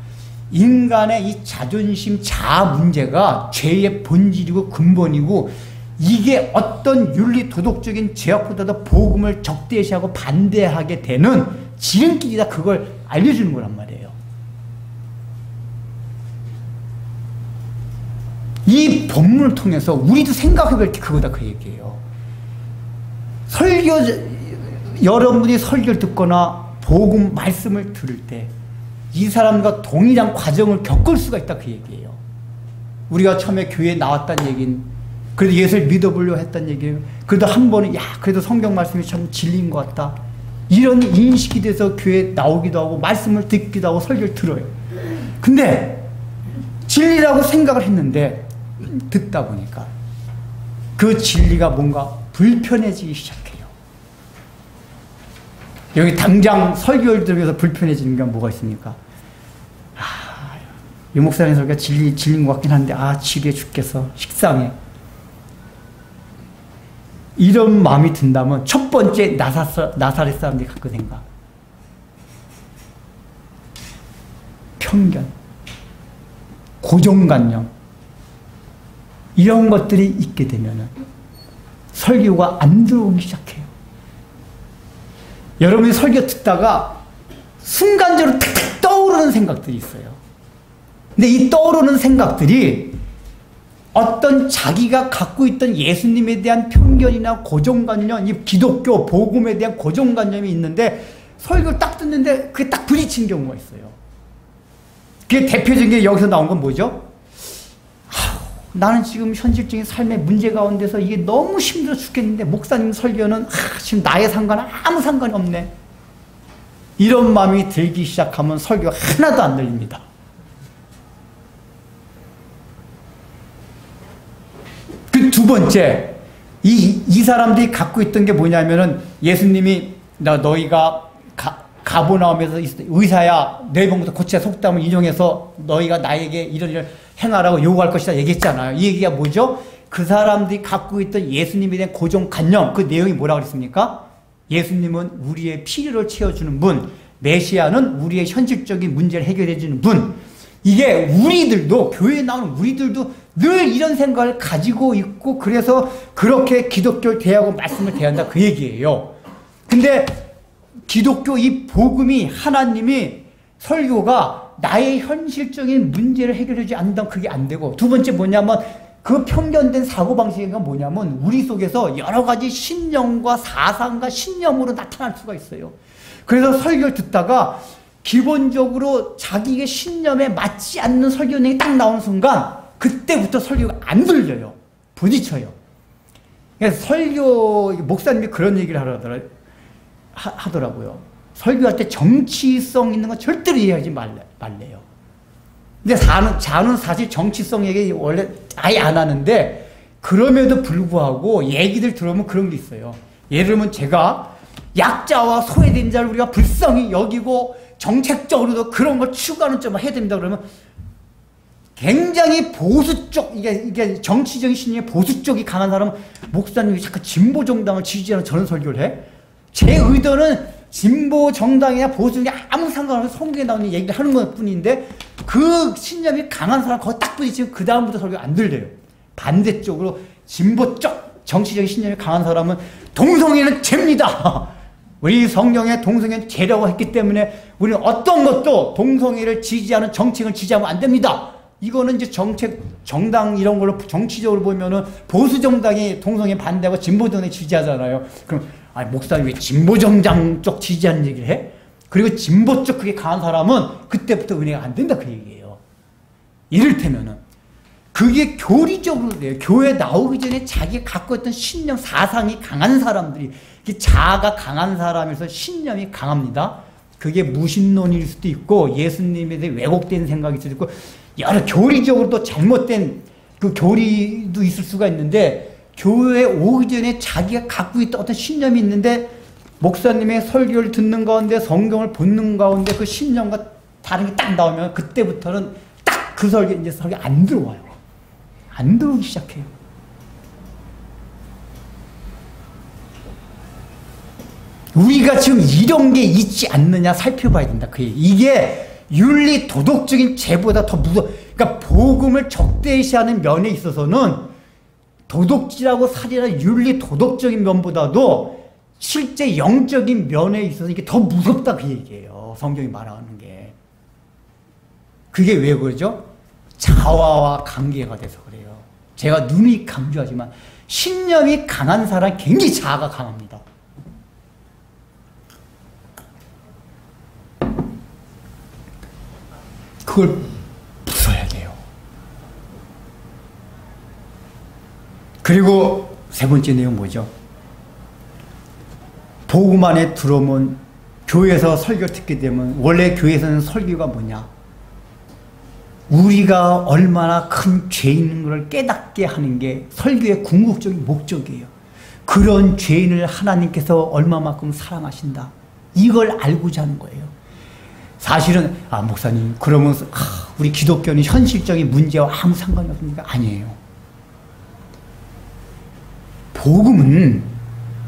인간의 이 자존심, 자아 문제가 죄의 본질이고 근본이고, 이게 어떤 윤리 도덕적인 죄악보다도 복음을 적대시하고 반대하게 되는 지름길이다. 그걸 알려주는 거란 말이에요. 이 본문을 통해서 우리도 생각해볼 게 그거다, 그 얘기예요. 여러분이 설교를 듣거나 복음 말씀을 들을 때 이 사람과 동일한 과정을 겪을 수가 있다, 그 얘기예요. 우리가 처음에 교회에 나왔다는 얘기는, 그래도 예수를 믿어보려고 했다는 얘기예요. 그래도 한 번은, 그래도 성경 말씀이 참 진리인 것 같다, 이런 인식이 돼서 교회에 나오기도 하고 말씀을 듣기도 하고 설교를 들어요. 근데 진리라고 생각을 했는데 듣다 보니까 그 진리가 뭔가 불편해지기 시작해요. 여기 당장 설교를 들으면서 불편해지는 게 뭐가 있습니까? 이 목사님 설교가 진리인 것 같긴 한데, 지루해 죽겠어, 식상해. 이런 마음이 든다면 첫 번째 나사렛 사람들이 갖고 생각, 편견, 고정관념, 이런 것들이 있게 되면은 설교가 안 들어오기 시작해요. 여러분이 설교 듣다가 순간적으로 탁탁 떠오르는 생각들이 있어요. 근데 이 떠오르는 생각들이 어떤 자기가 갖고 있던 예수님에 대한 편견이나 고정관념, 이 기독교 복음에 대한 고정관념이 있는데 설교를 딱 듣는데 그게 딱 부딪힌 경우가 있어요. 그게 대표적인 게 여기서 나온 건 뭐죠? 나는 지금 현실적인 삶의 문제 가운데서 이게 너무 힘들어 죽겠는데 목사님 설교는 지금 나의 상관은 아무 상관이 없네. 이런 마음이 들기 시작하면 설교가 하나도 안 들립니다. 그 두 번째, 이 사람들이 갖고 있던 게 뭐냐면은 예수님이 너희가 가버나움에서 의사야 내 병부터 고치라 속담을 인용해서 너희가 나에게 이런 일을 행하라고 요구할 것이다 얘기했잖아요. 이 얘기가 뭐죠? 그 사람들이 갖고 있던 예수님에 대한 고정관념, 그 내용이 뭐라고 그랬습니까? 예수님은 우리의 필요를 채워주는 분, 메시아는 우리의 현실적인 문제를 해결해주는 분. 이게 우리들도, 교회에 나오는 우리들도 늘 이런 생각을 가지고 있고, 그래서 그렇게 기독교를 대하고 말씀을 대한다 그 얘기예요. 근데 기독교 이 복음이, 하나님이, 설교가 나의 현실적인 문제를 해결하지 않는다면 그게 안 되고, 두 번째 뭐냐면 그 편견된 사고방식이 뭐냐면 우리 속에서 여러 가지 신념과 사상과 신념으로 나타날 수가 있어요. 그래서 설교를 듣다가 기본적으로 자기의 신념에 맞지 않는 설교 내용이 딱 나오는 순간 그때부터 설교가 안 들려요. 부딪혀요. 그래서 설교, 목사님이 그런 얘기를 하더라고요. 설교할 때 정치성 있는 건 절대로 이해하지 말래요. 근데 자는 사실 정치성 얘기 원래 아예 안 하는데, 그럼에도 불구하고 얘기들 들어보면 그런 게 있어요. 예를 들면 제가 약자와 소외된 자를 우리가 불쌍히 여기고 정책적으로도 그런 걸 추구하는 점을 해야 됩니다. 그러면 굉장히 보수 쪽, 이게 정치적인 신념이 보수 쪽이 강한 사람은 목사님이 자꾸 진보 정당을 지지하는 저런 설교를 해. 제 의도는 진보 정당이나 보수 중에 아무 상관없이 성경에 나오는 얘기를 하는 것 뿐인데, 그 신념이 강한 사람 거기 딱 부딪히면 그 다음부터 설교가 안 들려요. 반대쪽으로 진보 쪽 정치적인 신념이 강한 사람은 동성애는 죄입니다. 우리 성경에 동성애는 죄라고 했기 때문에 우리는 어떤 것도 동성애를 지지하는 정책을 지지하면 안 됩니다. 이거는 이제 정당 이런 걸로 정치적으로 보면은 보수 정당이 동성애 반대하고 진보 정당이 지지하잖아요. 그럼 목사님 왜 진보 정당 쪽 지지하는 얘기를 해? 그리고 진보 쪽 그게 강한 사람은 그때부터 은혜가 안 된다 그 얘기예요. 이를테면은 그게 교리적으로 돼요. 교회 나오기 전에 자기가 갖고 있던 신념, 사상이 강한 사람들이, 자아가 강한 사람에서 신념이 강합니다. 그게 무신론일 수도 있고 예수님에 대해 왜곡된 생각일 수도 있고 여러 교리적으로 또 잘못된 그 교리도 있을 수가 있는데, 교회에 오기 전에 자기가 갖고 있던 어떤 신념이 있는데 목사님의 설교를 듣는 가운데 성경을 보는 가운데 그 신념과 다른 게 딱 나오면 그때부터는 딱 그 설교 안 들어와요. 안 들어오기 시작해요. 우리가 지금 이런 게 있지 않느냐 살펴봐야 된다. 이게 윤리 도덕적인 죄보다 더 무서워. 그러니까 복음을 적대시하는 면에 있어서는 도덕질하고 살인하는 윤리 도덕적인 면보다도 실제 영적인 면에 있어서 이게 더 무섭다 그 얘기예요. 성경이 말하는 게. 그게 왜 그러죠? 자아와 관계가 돼서 그래요. 제가 누누이 강조하지만 신념이 강한 사람은 굉장히 자아가 강합니다. 그걸 부숴야 돼요. 그리고 세 번째 내용 뭐죠? 복음 안에 들어오면 교회에서 설교 듣게 되면 원래 교회에서는 설교가 뭐냐? 우리가 얼마나 큰 죄인인 걸 깨닫게 하는 게 설교의 궁극적인 목적이에요. 그런 죄인을 하나님께서 얼마만큼 사랑하신다. 이걸 알고자 하는 거예요. 사실은 목사님 그러면 우리 기독교는 현실적인 문제와 아무 상관이 없습니까? 아니에요. 복음은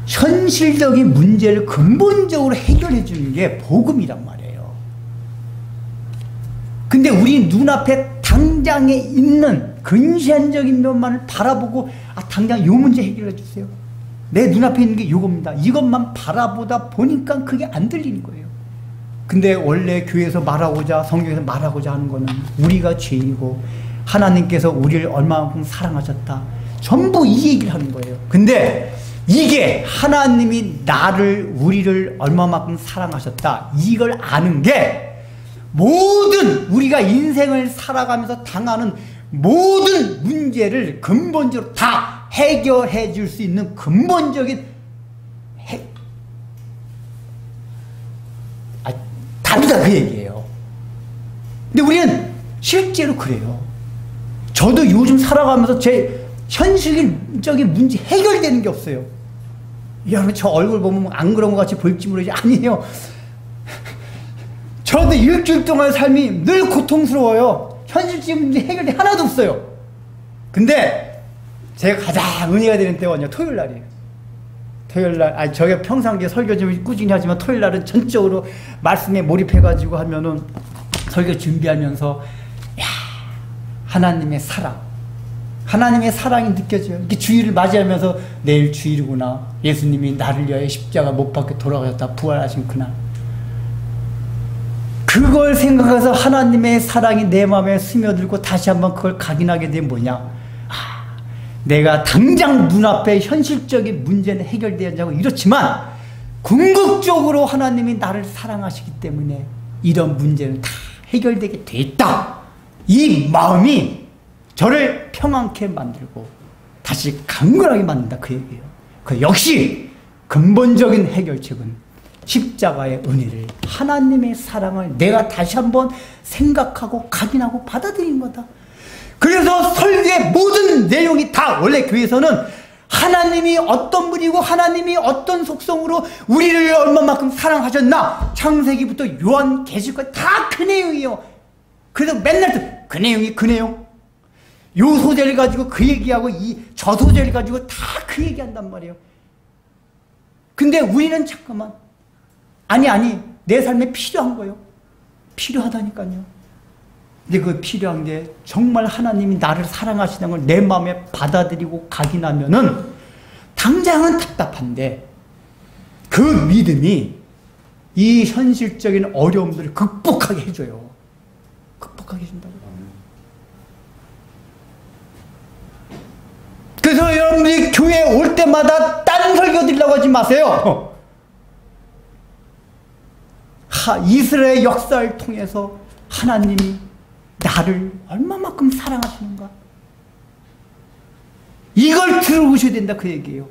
현실적인 문제를 근본적으로 해결해 주는 게 복음이란 말이에요. 근데 우리 눈앞에 당장에 있는 근시안적인 면만을 바라보고 당장 요 문제 해결해 주세요. 내 눈앞에 있는 게 요겁니다. 이것만 바라보다 보니까 그게 안 들리는 거예요. 근데 원래 교회에서 말하고자, 성경에서 말하고자 하는 거는 우리가 죄인이고 하나님께서 우리를 얼마만큼 사랑하셨다. 전부 이 얘기를 하는 거예요. 근데 이게 하나님이 우리를 얼마만큼 사랑하셨다. 이걸 아는 게 모든 우리가 인생을 살아가면서 당하는 모든 문제를 근본적으로 다 해결해 줄 수 있는 근본적인 답이다 그 얘기예요. 근데 우리는 실제로 그래요. 저도 요즘 살아가면서 현실적인 문제 해결되는 게 없어요. 여러분 저 얼굴 보면 안 그런 것 같이 보일지 모르지 아니에요. 저도 일주일 동안 삶이 늘 고통스러워요. 현실적인 문제 해결이 하나도 없어요. 근데 제가 가장 은혜가 되는 때가 언제냐? 토요일 날이에요. 토요일 날, 아니 저게 평상시에 설교 좀 꾸준히 하지만 토요일 날은 전적으로 말씀에 몰입해가지고 하면은 설교 준비하면서 야 하나님의 사랑, 하나님의 사랑이 느껴져요. 이렇게 주일을 맞이하면서 내일 주일이구나. 예수님이 나를 위하여 십자가 못 박혀 돌아가셨다 부활하신 그날. 그걸 생각해서 하나님의 사랑이 내 마음에 스며들고 다시 한번 그걸 각인하게 되면 뭐냐? 내가 당장 눈앞에 현실적인 문제는 해결되지 않고 이렇지만 궁극적으로 하나님이 나를 사랑하시기 때문에 이런 문제는 다 해결되게 돼 있다. 이 마음이 저를 평안케 만들고 다시 강건하게 만든다 그 얘기예요. 그 역시 근본적인 해결책은 십자가의 은혜를, 하나님의 사랑을 내가 다시 한번 생각하고 각인하고 받아들인 거다. 그래서 설교의 모든 내용이 다 원래 교회에서는 하나님이 어떤 분이고 하나님이 어떤 속성으로 우리를 얼마만큼 사랑하셨나 창세기부터 요한계시까지 다 그 내용이에요. 그래서 맨날 그 내용이 그 내용, 요 소재를 가지고 그 얘기하고 저 소재를 가지고 다 그 얘기한단 말이에요. 근데 우리는 잠깐만 아니 내 삶에 필요한 거예요. 필요하다니까요. 근데 그 필요한 게 정말 하나님이 나를 사랑하시는 걸 내 마음에 받아들이고 각인하면은 당장은 답답한데 그 믿음이 이 현실적인 어려움들을 극복하게 해줘요. 극복하게 해준다고. 그래서 여러분들이 교회에 올 때마다 딴 설교 드리려고 하지 마세요. 이스라엘 역사를 통해서 하나님이 나를 얼마만큼 사랑하시는가 이걸 들어오셔야 된다 그 얘기예요.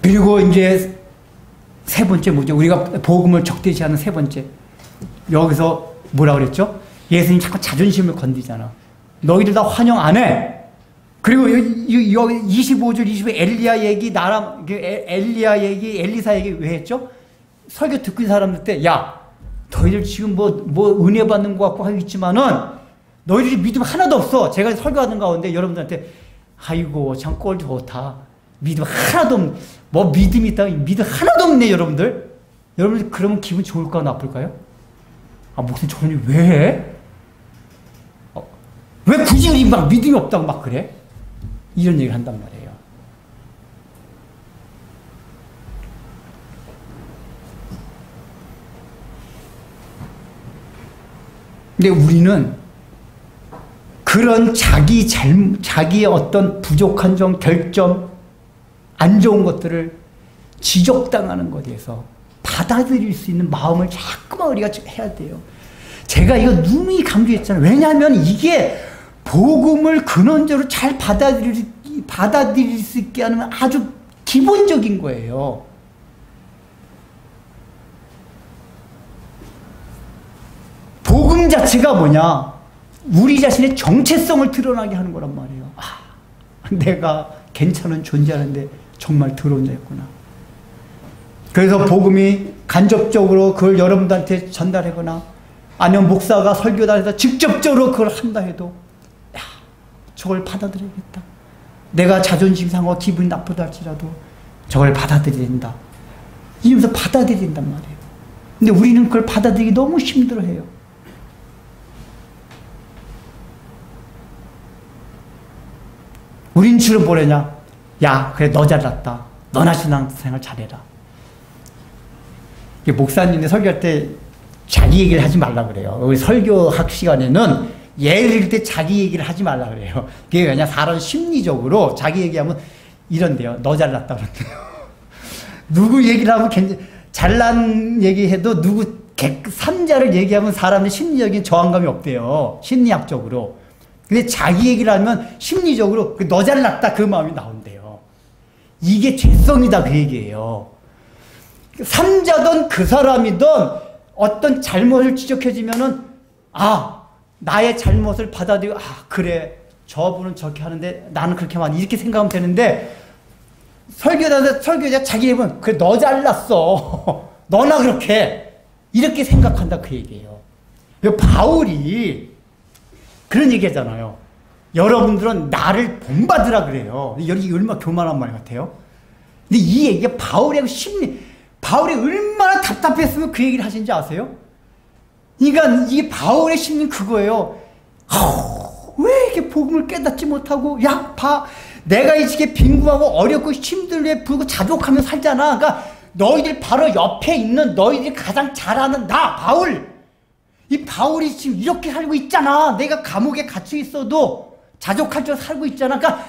그리고 이제 세 번째 뭐죠? 우리가 복음을 적대시하는 세 번째, 여기서 뭐라 그랬죠? 예수님 자꾸 자존심을 건드리잖아. 너희들 다 환영 안 해. 그리고 여기 25절 25 엘리야 얘기, 엘리야 얘기, 엘리사 얘기 왜 했죠? 설교 듣고 있는 사람들 때, 야, 너희들 지금 뭐 은혜 받는 것 같고 하겠지만은 너희들이 믿음 하나도 없어. 제가 설교하는 가운데 여러분들한테 아이고 참 꼴 좋다. 믿음 하나도 없네. 뭐 믿음이 있다. 믿음 하나도 없네 여러분들. 여러분들 그러면 기분 좋을까 나쁠까요? 목사님 저는 왜 해? 왜 굳이 우리 막 믿음이 없다고 막 그래? 이런 얘기를 한단 말이에요. 근데 우리는 그런 자기의 어떤 부족한 점, 결점, 안 좋은 것들을 지적당하는 것에 대해서 받아들일 수 있는 마음을 자꾸만 우리가 해야 돼요. 제가 이거 누누이 강조했잖아요. 왜냐하면 이게 복음을 근원적으로 잘 받아들일 수 있게 하는 아주 기본적인 거예요. 복음 자체가 뭐냐? 우리 자신의 정체성을 드러나게 하는 거란 말이에요. 내가 괜찮은 존재하는데 정말 더러운 자였구나. 그래서 복음이 간접적으로 그걸 여러분들한테 전달하거나 아니면 목사가 설교단에서 직접적으로 그걸 한다 해도 저걸 받아들여야겠다. 내가 자존심 상하고 기분이 나쁘다 할지라도 저걸 받아들여야 된다. 이러면서 받아들여야 된단 말이에요. 근데 우리는 그걸 받아들이기 너무 힘들어해요. 우린 주로 뭐래냐? 야, 그래 너 잘났다. 너나 신앙생활 잘해라. 목사님들 설교할 때 자기 얘기를 하지 말라 그래요. 우리 설교학 시간에는 예를 들 때 자기 얘기를 하지 말라 그래요. 그게 그냥 사람 심리적으로 자기 얘기하면 이런데요. 너 잘났다 그런데요. 누구 얘기를 하면 잘난 얘기해도 누구 3자를 얘기하면 사람의 심리적인 저항감이 없대요. 심리학적으로. 근데 자기 얘기를 하면 심리적으로 너 잘났다 그 마음이 나온대요. 이게 죄성이다 그 얘기예요. 3자든 그 사람이든 어떤 잘못을 지적해주면은 나의 잘못을 받아들이고 그래 저분은 저렇게 하는데 나는 그렇게 하면 이렇게 생각하면 되는데 설교자 자기 입은 그래 너 잘났어 너나 그렇게 이렇게 생각한다 그 얘기예요. 바울이 그런 얘기 하잖아요. 여러분들은 나를 본받으라 그래요. 여기 얼마나 교만한 말 같아요. 근데 이 얘기가 바울의 심리, 바울이 얼마나 답답했으면 그 얘기를 하신지 아세요? 그러니까 이게 바울의 심리는 그거예요. 왜 이렇게 복음을 깨닫지 못하고 내가 이렇게 빈궁하고 어렵고 힘들게 불고 자족하며 살잖아. 그러니까 너희들 바로 옆에 있는 너희들이 가장 잘 아는 나 바울, 이 바울이 지금 이렇게 살고 있잖아. 내가 감옥에 갇혀 있어도 자족할 줄 살고 있잖아. 그러니까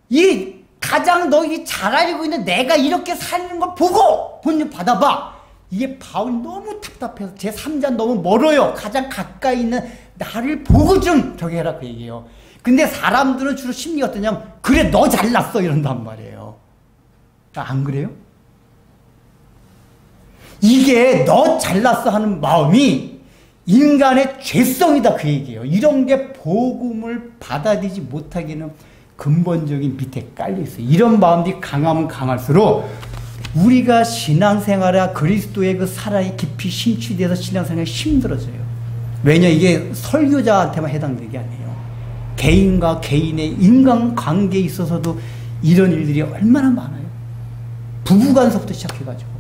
이 가장 너희들이 잘 알고 있는 내가 이렇게 사는 거 보고 본인 받아봐. 이게 바울이 너무 답답해서 제 3자 너무 멀어요. 가장 가까이 있는 나를 보고 좀 저기 해라 그 얘기예요. 근데 사람들은 주로 심리가 어떠냐면 그래 너 잘났어 이런단 말이에요. 안 그래요? 이게 너 잘났어 하는 마음이 인간의 죄성이다 그 얘기예요. 이런 게 복음을 받아들이지 못하기는 근본적인 밑에 깔려있어요. 이런 마음이 강하면 강할수록 우리가 신앙생활에 그리스도의 그 사랑이 깊이 심취돼서 신앙생활이 힘들어져요. 왜냐 이게 설교자한테만 해당되는 게 아니에요. 개인과 개인의 인간관계에 있어서도 이런 일들이 얼마나 많아요. 부부간서부터 시작해가지고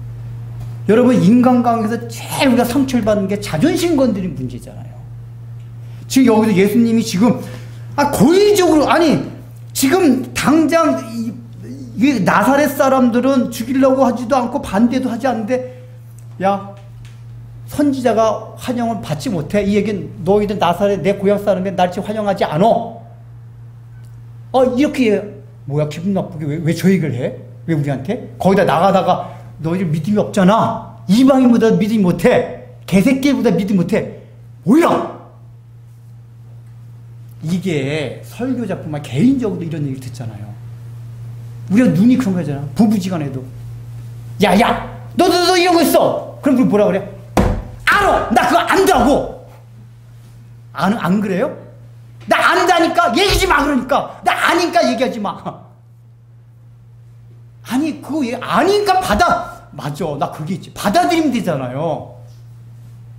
여러분 인간관계에서 제일 우리가 상처를 받는 게 자존심 건드린 문제잖아요. 지금 여기서 예수님이 지금 고의적으로 지금 당장 이 나사렛 사람들은 죽이려고 하지도 않고 반대도 하지 않는데 선지자가 환영을 받지 못해. 이 얘기는 너희들 나사렛 내 고향 사람이 날 지금 환영하지 않어. 이렇게 뭐야 기분 나쁘게 왜 저 얘기를 해? 왜 우리한테? 거기다 나가다가 너희들 믿음이 없잖아. 이방인보다 믿음이 못해. 개새끼보다 믿음이 못해. 뭐야? 이게 설교자뿐만 개인적으로도 이런 얘기를 듣잖아요. 우리가 눈이 그런 거잖아. 부부지간에도 너도 이런 거 있어. 그럼 그걸 뭐라 그래? 알아. 나 그거 안다고. 안 그래요? 나 안다니까 얘기하지 마. 그러니까 나 아니까 얘기하지 마. 그거 아니까 맞아. 나 그게 있지. 받아들이면 되잖아요.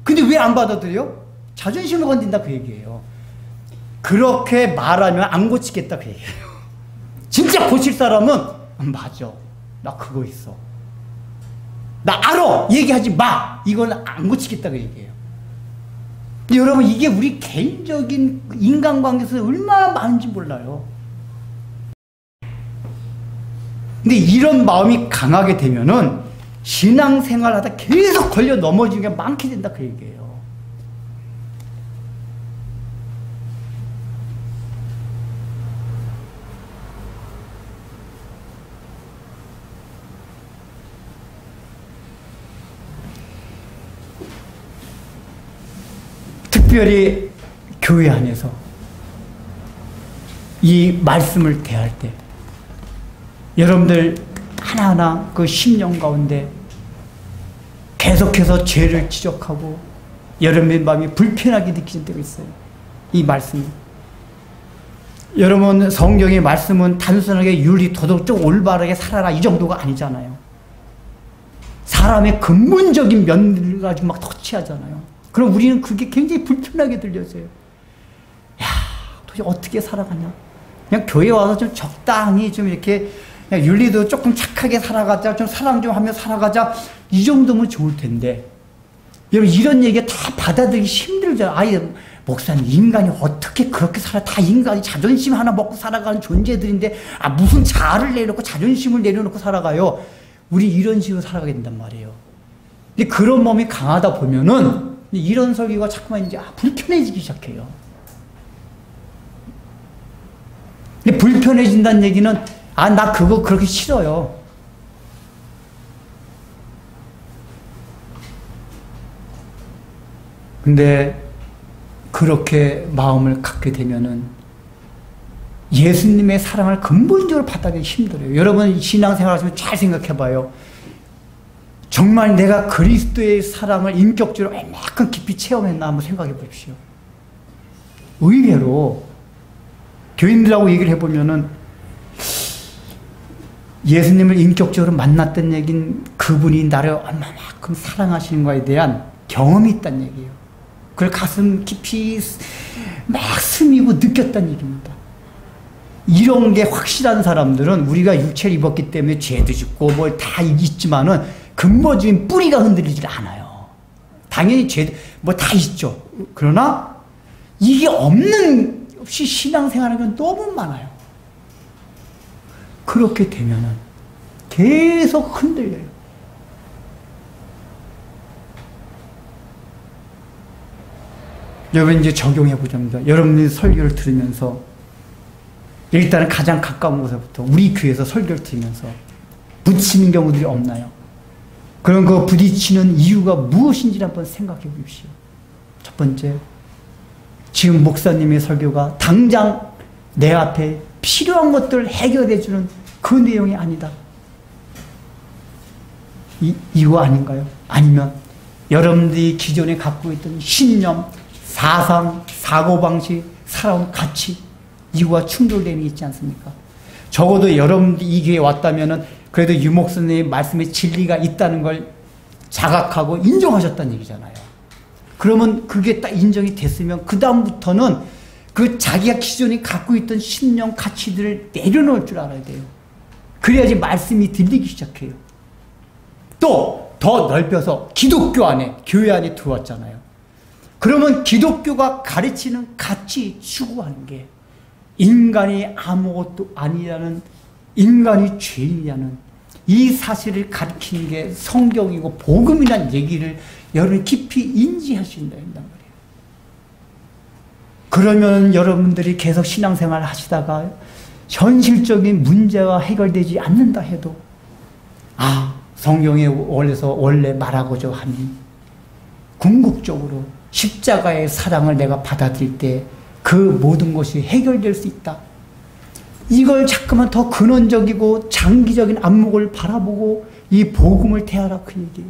근데 왜 안 받아들여? 자존심을 건든다 그 얘기예요. 그렇게 말하면 안 고치겠다 그 얘기예요. 진짜 고칠 사람은 맞아. 나 그거 있어. 나 알아. 얘기하지 마. 이건 안 고치겠다 그 얘기예요. 근데 여러분 이게 우리 개인적인 인간관계에서 얼마나 많은지 몰라요. 근데 이런 마음이 강하게 되면은 신앙생활하다 계속 걸려 넘어지는 게 많게 된다 그 얘기예요. 특별히 교회 안에서 이 말씀을 대할 때 여러분들 하나하나 그 심령 가운데 계속해서 죄를 지적하고 여러분의 마음이 불편하게 느끼는 때가 있어요. 이 말씀이. 여러분 성경의 말씀은 단순하게 윤리 도덕 좀 올바르게 살아라 이 정도가 아니잖아요. 사람의 근본적인 면을 가지고 막 터치하잖아요. 그럼 우리는 그게 굉장히 불편하게 들려져요. 도대체 어떻게 살아가냐? 그냥 교회 와서 좀 적당히 좀 이렇게 그냥 윤리도 조금 착하게 살아가자, 좀 사랑 좀 하며 살아가자, 이 정도면 좋을 텐데. 여러분, 이런 얘기 다 받아들이기 힘들잖아요. 목사님, 인간이 어떻게 그렇게 살아? 다 인간이 자존심 하나 먹고 살아가는 존재들인데, 무슨 자아를 내려놓고 자존심을 내려놓고 살아가요? 우리 이런 식으로 살아가게 된단 말이에요. 근데 그런 몸이 강하다 보면은, 이런 설교가 자꾸만 이제 불편해지기 시작해요. 근데 불편해진다는 얘기는 나 그거 그렇게 싫어요. 근데 그렇게 마음을 갖게 되면은 예수님의 사랑을 근본적으로 받아들이기 힘들어요. 여러분 신앙생활 하시면 잘 생각해봐요. 정말 내가 그리스도의 사랑을 인격적으로 얼마큼 깊이 체험했나 한번 생각해 보십시오. 의외로 교인들하고 얘기를 해보면은 예수님을 인격적으로 만났던 얘기는 그분이 나를 얼마만큼 사랑하시는 거에 대한 경험이 있다는 얘기예요. 그걸 가슴 깊이 막 스미고 느꼈다는 얘기입니다. 이런 게 확실한 사람들은 우리가 육체를 입었기 때문에 죄도 짓고 뭘 다 있지만은 근본적인 뿌리가 흔들리질 않아요. 당연히 죄도 뭐 다 있죠. 그러나 이게 없이 신앙생활하는 건 너무 많아요. 그렇게 되면은 계속 흔들려요. 여러분 이제 적용해 보자입니다. 여러분들이 설교를 들으면서 일단은 가장 가까운 곳에부터 우리 교회에서 설교를 들으면서 부딪히는 경우들이 없나요? 그런 거 부딪히는 이유가 무엇인지 한번 생각해 보십시오. 첫 번째, 지금 목사님의 설교가 당장 내 앞에 필요한 것들을 해결해 주는 그 내용이 아니다. 이거 아닌가요? 아니면 여러분들이 기존에 갖고 있던 신념, 사상, 사고방식, 살아온 가치, 이거와 충돌되는 게 있지 않습니까? 적어도 여러분들이 이 교회에 왔다면은 그래도 유 목사님의 말씀에 진리가 있다는 걸 자각하고 인정하셨다는 얘기잖아요. 그러면 그게 딱 인정이 됐으면 그 다음부터는 그 자기가 기존에 갖고 있던 신념, 가치들을 내려놓을 줄 알아야 돼요. 그래야지 말씀이 들리기 시작해요. 또 더 넓혀서 기독교 안에, 교회 안에 들어왔잖아요. 그러면 기독교가 가르치는 가치 추구하는 게 인간이 아무것도 아니라는, 인간이 죄인이라는 이 사실을 가르치는 게 성경이고 복음이라는 얘기를 여러분이 깊이 인지하신다 한단 말이에요. 그러면 여러분들이 계속 신앙생활을 하시다가 현실적인 문제가 해결되지 않는다 해도 성경에 원래 말하고자 하니 궁극적으로 십자가의 사랑을 내가 받아들일 때 그 모든 것이 해결될 수 있다. 이걸 자꾸만 더 근원적이고 장기적인 안목을 바라보고 이 복음을 대하라, 그 얘기예요.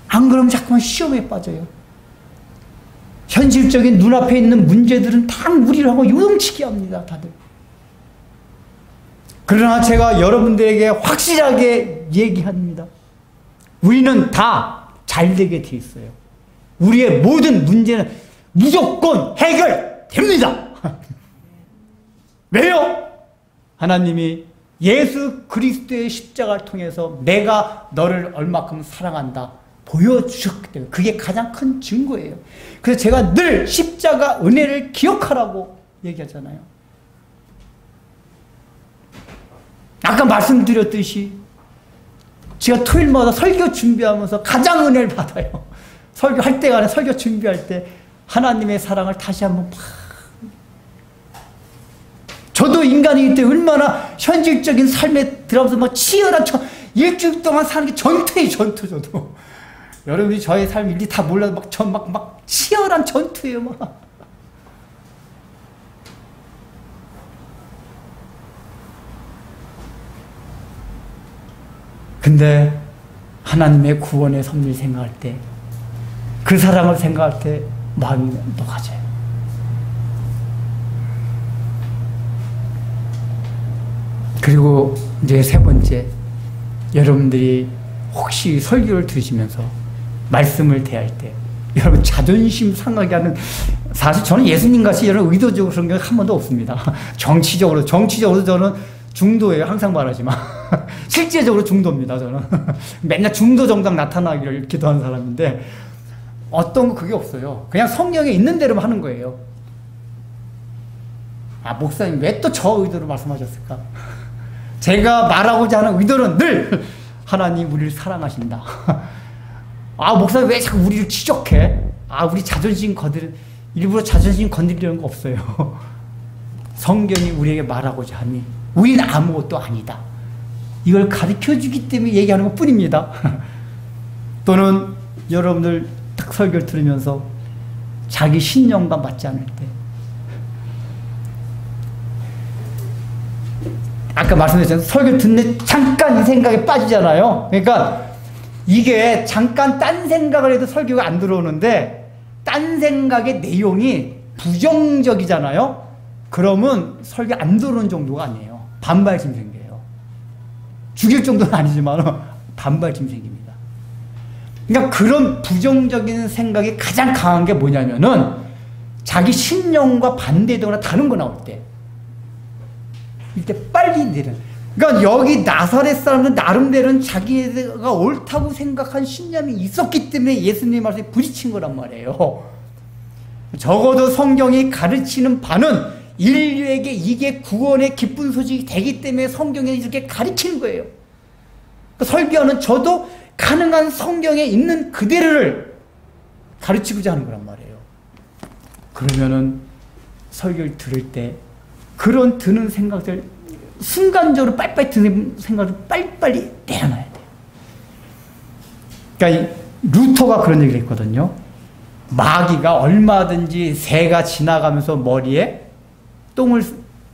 안 그러면 자꾸만 시험에 빠져요. 현실적인 눈앞에 있는 문제들은 다 무리를 하고 요동치게 합니다, 다들. 그러나 제가 여러분들에게 확실하게 얘기합니다. 우리는 다 잘 되게 돼 있어요. 우리의 모든 문제는 무조건 해결됩니다. 왜요? 하나님이 예수 그리스도의 십자가를 통해서 내가 너를 얼마큼 사랑한다 보여주셨기 때문에 그게 가장 큰 증거예요. 그래서 제가 늘 십자가 은혜를 기억하라고 얘기하잖아요. 아까 말씀드렸듯이 제가 토요일마다 설교 준비하면서 가장 은혜를 받아요. 설교할 때가 아니라 설교 준비할 때 하나님의 사랑을 다시 한번 저도 인간이기 때문에 얼마나 현실적인 삶에 들어가면서 막 치열한 일주일 동안 사는 게 전투예요, 전투. 저도 여러분이 저의 삶 일일이 다 몰라도 막 치열한 전투예요, 막. 근데 하나님의 구원의 섭리를 생각할 때, 그 사랑을 생각할 때 마음이 녹아져요. 그리고 이제 세 번째, 여러분들이 혹시 설교를 들으시면서 말씀을 대할 때 여러분 자존심 상하게 하는, 사실 저는 예수님같이 여러분 의도적으로 그런 게 한 번도 없습니다. 정치적으로 저는 중도예요. 항상 말하지만 실제적으로 중도입니다. 저는 맨날 중도 정당 나타나기를 기도하는 사람인데 어떤 거 그게 없어요. 그냥 성경에 있는 대로만 하는 거예요. 목사님 왜 또 저 의도로 말씀하셨을까? 제가 말하고자 하는 의도는 늘 하나님 우리를 사랑하신다. 목사님 왜 자꾸 우리를 지적해? 우리 자존심 일부러 자존심 건드리려는 거 없어요. 성경이 우리에게 말하고자 하니 우리는 아무것도 아니다. 이걸 가르쳐주기 때문에 얘기하는 것 뿐입니다. 또는 여러분들 딱 설교를 들으면서 자기 신념과 맞지 않을 때 아까 말씀드렸잖아요. 설교 듣는데 잠깐 이 생각에 빠지잖아요. 그러니까 이게 잠깐 딴 생각을 해도 설교가 안 들어오는데 딴 생각의 내용이 부정적이잖아요. 그러면 설교 안 들어오는 정도가 아니에요. 반발심 생겨요. 죽일 정도는 아니지만 반발심 생깁니다. 그러니까 그런 부정적인 생각이 가장 강한 게 뭐냐면은 자기 신념과 반대되거나 다른 거 나올 때 이때 빨리 내려. 그러니까 여기 나사렛 사람들은 나름대로는 자기가 옳다고 생각한 신념이 있었기 때문에 예수님 말씀에 부딪힌 거란 말이에요. 적어도 성경이 가르치는 바는 인류에게 이게 구원의 기쁜 소식이 되기 때문에 성경에 이렇게 가르치는 거예요. 그러니까 설교하는 저도 가능한 성경에 있는 그대로를 가르치고자 하는 거란 말이에요. 그러면은 설교를 들을 때 그런 드는 생각들 순간적으로 빨리빨리 드는 생각을 빨리빨리 내려놔야 돼요. 그러니까 루터가 그런 얘기를 했거든요. 마귀가 얼마든지 새가 지나가면서 머리에 똥을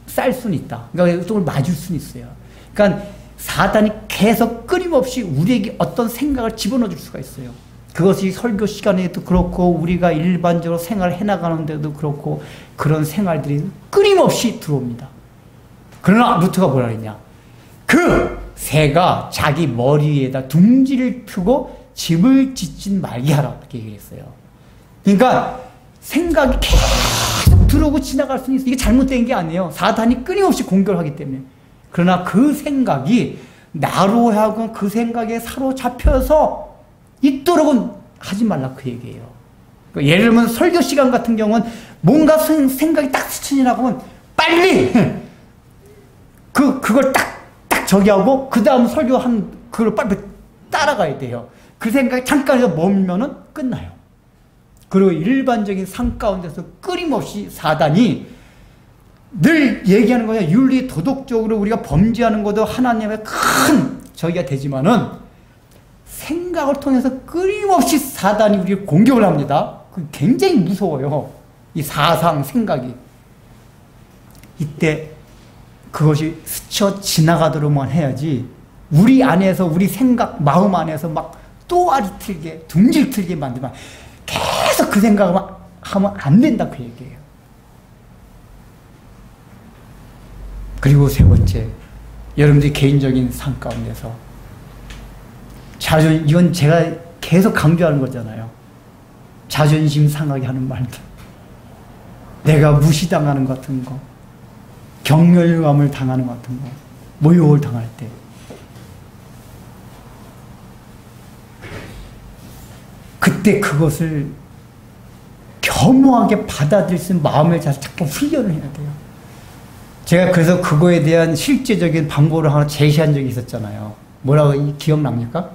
쌀 수는 있다. 그러니까 똥을 맞을 수는 있어요. 그러니까 사단이 계속 끊임없이 우리에게 어떤 생각을 집어넣어 줄 수가 있어요. 그것이 설교 시간에도 그렇고 우리가 일반적으로 생활을 해나가는 데도 그렇고 그런 생활들이 끊임없이 들어옵니다. 그러나 루터가 뭐라 그랬냐. 그 새가 자기 머리 위에다 둥지를 펴고 집을 짓진 말게 하라 이렇게 얘기했어요. 그러니까 생각이 계속 들어오고 지나갈 수는 있어요. 이게 잘못된 게 아니에요. 사단이 끊임없이 공격을 하기 때문에. 그러나 그 생각이 나로 하여금 그 생각에 사로잡혀서 있도록은 하지 말라 그 얘기예요. 그러니까 예를 들면 설교 시간 같은 경우는 뭔가 생각이 딱 스쳐 지나가면 빨리 그걸 딱 저기 하고 그 다음 설교한 그걸 빨리 따라가야 돼요. 그 생각이 잠깐이라도 멈으면은 끝나요. 그리고 일반적인 삶 가운데서 끊임없이 사단이 늘 얘기하는 거예요. 윤리 도덕적으로 우리가 범죄하는 것도 하나님의 큰 저기가 되지만은 생각을 통해서 끊임없이 사단이 우리를 공격을 합니다. 그 굉장히 무서워요. 이 사상 생각이. 이때 그것이 스쳐 지나가도록만 해야지 우리 안에서 우리 생각 마음 안에서 막 또아리 틀게 둥질 틀게 만들면 계속 그 생각을 하면 안 된다 그 얘기예요. 그리고 세 번째, 여러분들이 개인적인 삶 가운데서 이건 제가 계속 강조하는 거잖아요. 자존심 상하게 하는 말들, 내가 무시당하는 것 같은 거, 경멸감을 당하는 것 같은 거, 모욕을 당할 때 그때 그것을 겸허하게 받아들일 수 있는 마음을 자꾸 훈련을 해야 돼요. 제가 그래서 그거에 대한 실제적인 방법을 하나 제시한 적이 있었잖아요. 뭐라고 기억납니까?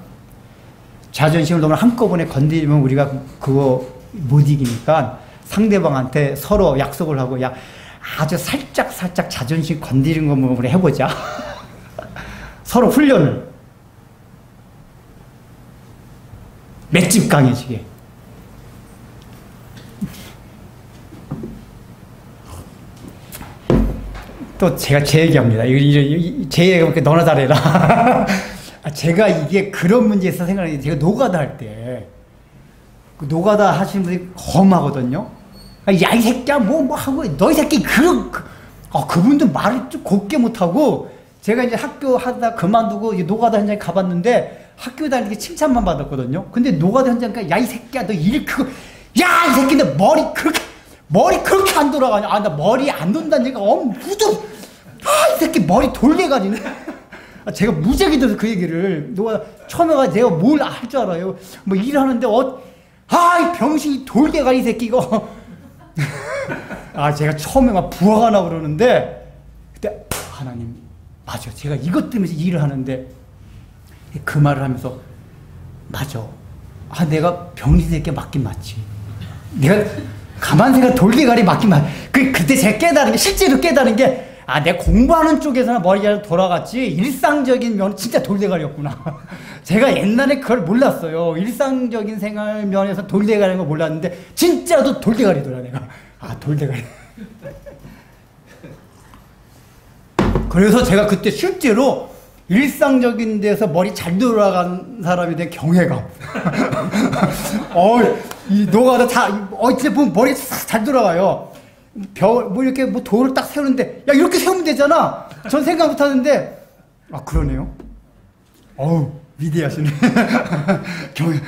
자존심을 너무 한꺼번에 건드리면 우리가 그거 못 이기니까 상대방한테 서로 약속을 하고 야 아주 살짝 자존심 건드리는 거 뭐 우리 해보자. 서로 훈련을 맷집 강해지게. 또 제가 제 얘기합니다. 제 얘기하면 너나 잘해라. 제가 이게 그런 문제에서 생각하는 게 제가 노가다 할 때 노가다 하시는 분들이 험하거든요. 야 이 새끼야 뭐 하고 너 이 새끼 그분도 말을 좀 곱게 못하고 제가 이제 학교 하다 그만두고 노가다 현장에 가봤는데 학교 다닐 때 칭찬만 받았거든요. 근데 노가다 현장 가니까 야 이 새끼야 너 일 그거 야 이 새끼 너 머리 그렇게 안 돌아가냐. 아 나 머리 안 돈다는 얘기가 무슨 이 새끼 머리 돌게가지네. 제가 무지하게 들어서 그 얘기를 처음에 내가 뭘 할 줄 알아요. 뭐 일하는데 이 병신이 돌게가 이 새끼 이거. 제가 처음에 막 부화가 나고 그러는데 그때 하나님 맞아 제가 이것 때문에 일을 하는데 그 말을 하면서 맞아 내가 병신 새끼 맞긴 맞지. 내가 가만 생각 돌개가리 맞긴 맞. 그때 제가 깨달은 게 실제로 깨달은 게 내가 공부하는 쪽에서는 머리가 돌아갔지 일상적인 면은 진짜 돌대가리였구나. 제가 옛날에 그걸 몰랐어요. 일상적인 생활 면에서 돌대가리인 걸 몰랐는데 진짜로 돌대가리더라 내가. 돌대가리. 그래서 제가 그때 실제로 일상적인 데서 머리 잘 돌아간 사람에 대한 경외감. 이 노가다 진짜 보면 머리 잘 돌아가요. 뭐 이렇게 뭐 돌을 딱 세우는데, 야, 이렇게 세우면 되잖아. 전 생각 못 하는데, 아, 그러네요. 위대하시네. 경외.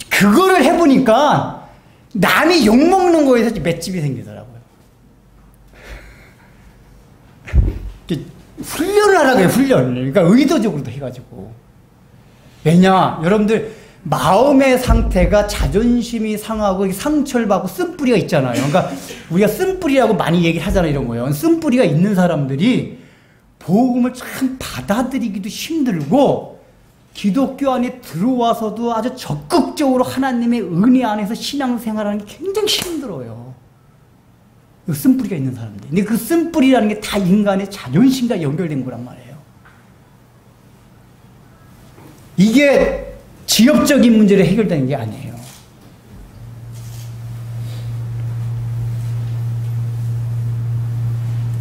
그거를 해보니까 남이 욕먹는 거에서 맷집이 생기더라고요. 훈련을 하라고 해요, 훈련을. 그러니까 의도적으로도 해가지고. 왜냐, 여러분들, 마음의 상태가 자존심이 상하고 상처를 받고 쓴뿌리가 있잖아요. 그러니까 우리가 쓴뿌리라고 많이 얘기를 하잖아요, 이런 거예요. 쓴뿌리가 있는 사람들이 복음을 참 받아들이기도 힘들고, 기독교 안에 들어와서도 아주 적극적으로 하나님의 은혜 안에서 신앙생활하는 게 굉장히 힘들어요. 쓴뿌리가 있는 사람들. 근데 그 쓴뿌리라는 게 다 인간의 자존심과 연결된 거란 말이에요. 이게 지엽적인 문제로 해결되는 게 아니에요.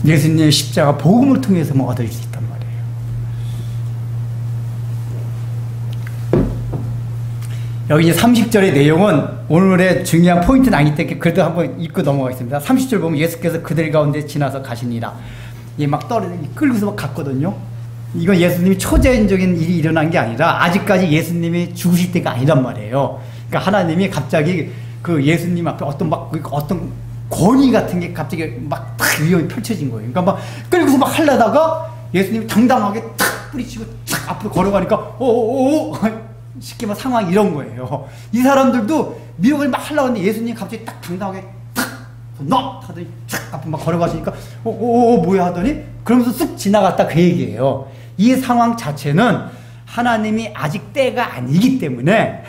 예수님의 십자가 복음을 통해서만 얻을 수 있단 말이에요. 여기 이제 30절의 내용은 오늘의 중요한 포인트는 아니기 때문에 그래도 한번 읽고 넘어가겠습니다. 30절 보면 예수께서 그들 가운데 지나서 가시니라. 이게 막 끌고서 막 갔거든요. 이건 예수님이 초자연적인 일이 일어난 게 아니라 아직까지 예수님이 죽으실 때가 아니란 말이에요. 그러니까 하나님이 갑자기 그 예수님 앞에 어떤 권위 같은 게 갑자기 막 탁 위험이 펼쳐진 거예요. 그러니까 막 끌고서 막 하려다가 예수님이 당당하게 탁 뿌리치고 탁 앞으로 걸어가니까 쉽게 말 상황이 이런 거예요. 이 사람들도 미혹을 막 하려고 하는데 예수님이 갑자기 딱 당당하게 탁 하더니 탁 앞으로 막 걸어가시니까 뭐야 하더니 그러면서 쑥 지나갔다 그 얘기예요. 이 상황 자체는 하나님이 아직 때가 아니기 때문에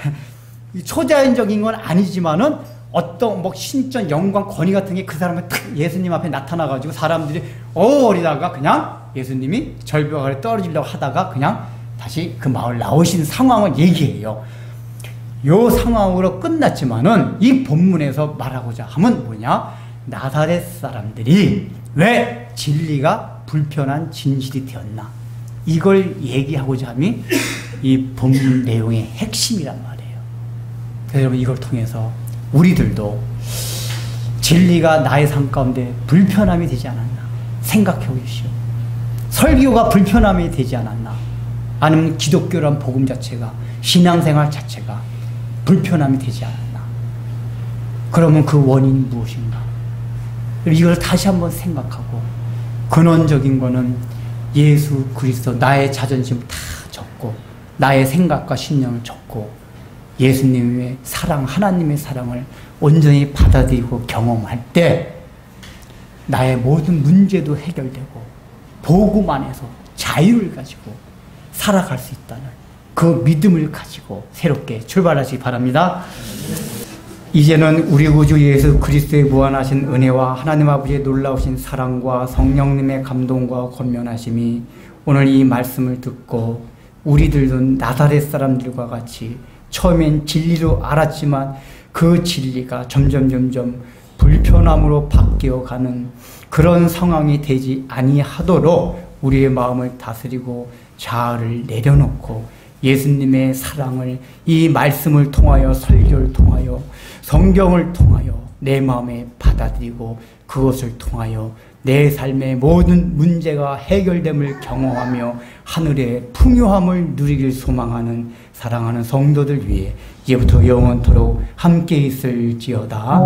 초자연적인 건 아니지만은 어떤 뭐 신전 영광 권위 같은 게 그 사람이 탁 예수님 앞에 나타나가지고 사람들이 어리다가 그냥 예수님이 절벽 아래 떨어지려고 하다가 그냥 다시 그 마을 나오신 상황을 얘기해요. 요 상황으로 끝났지만은 이 본문에서 말하고자 하면 뭐냐? 나사렛 사람들이 왜 진리가 불편한 진실이 되었나? 이걸 얘기하고자 함이 이 본문 내용의 핵심이란 말이에요. 그래서 여러분 이걸 통해서 우리들도 진리가 나의 삶 가운데 불편함이 되지 않았나 생각해 보십시오. 설교가 불편함이 되지 않았나? 아니면 기독교란 복음 자체가 신앙생활 자체가 불편함이 되지 않았나? 그러면 그 원인이 무엇인가? 이걸 다시 한번 생각하고 근원적인 거는 예수 그리스도 나의 자존심을 다 접고 나의 생각과 신념을 접고 예수님의 사랑, 하나님의 사랑을 온전히 받아들이고 경험할 때 나의 모든 문제도 해결되고 복음 안에서 자유를 가지고 살아갈 수 있다는 그 믿음을 가지고 새롭게 출발하시기 바랍니다. 이제는 우리 구주 예수 그리스도의 무한하신 은혜와 하나님 아버지의 놀라우신 사랑과 성령님의 감동과 권면하심이 오늘 이 말씀을 듣고 우리들도 나사렛 사람들과 같이 처음엔 진리로 알았지만 그 진리가 점점 불편함으로 바뀌어가는 그런 상황이 되지 아니하도록 우리의 마음을 다스리고 자아를 내려놓고 예수님의 사랑을 이 말씀을 통하여 설교를 통하여 성경을 통하여 내 마음에 받아들이고 그것을 통하여 내 삶의 모든 문제가 해결됨을 경험하며 하늘의 풍요함을 누리길 소망하는 사랑하는 성도들 위해 이제부터 영원토록 함께 있을지어다.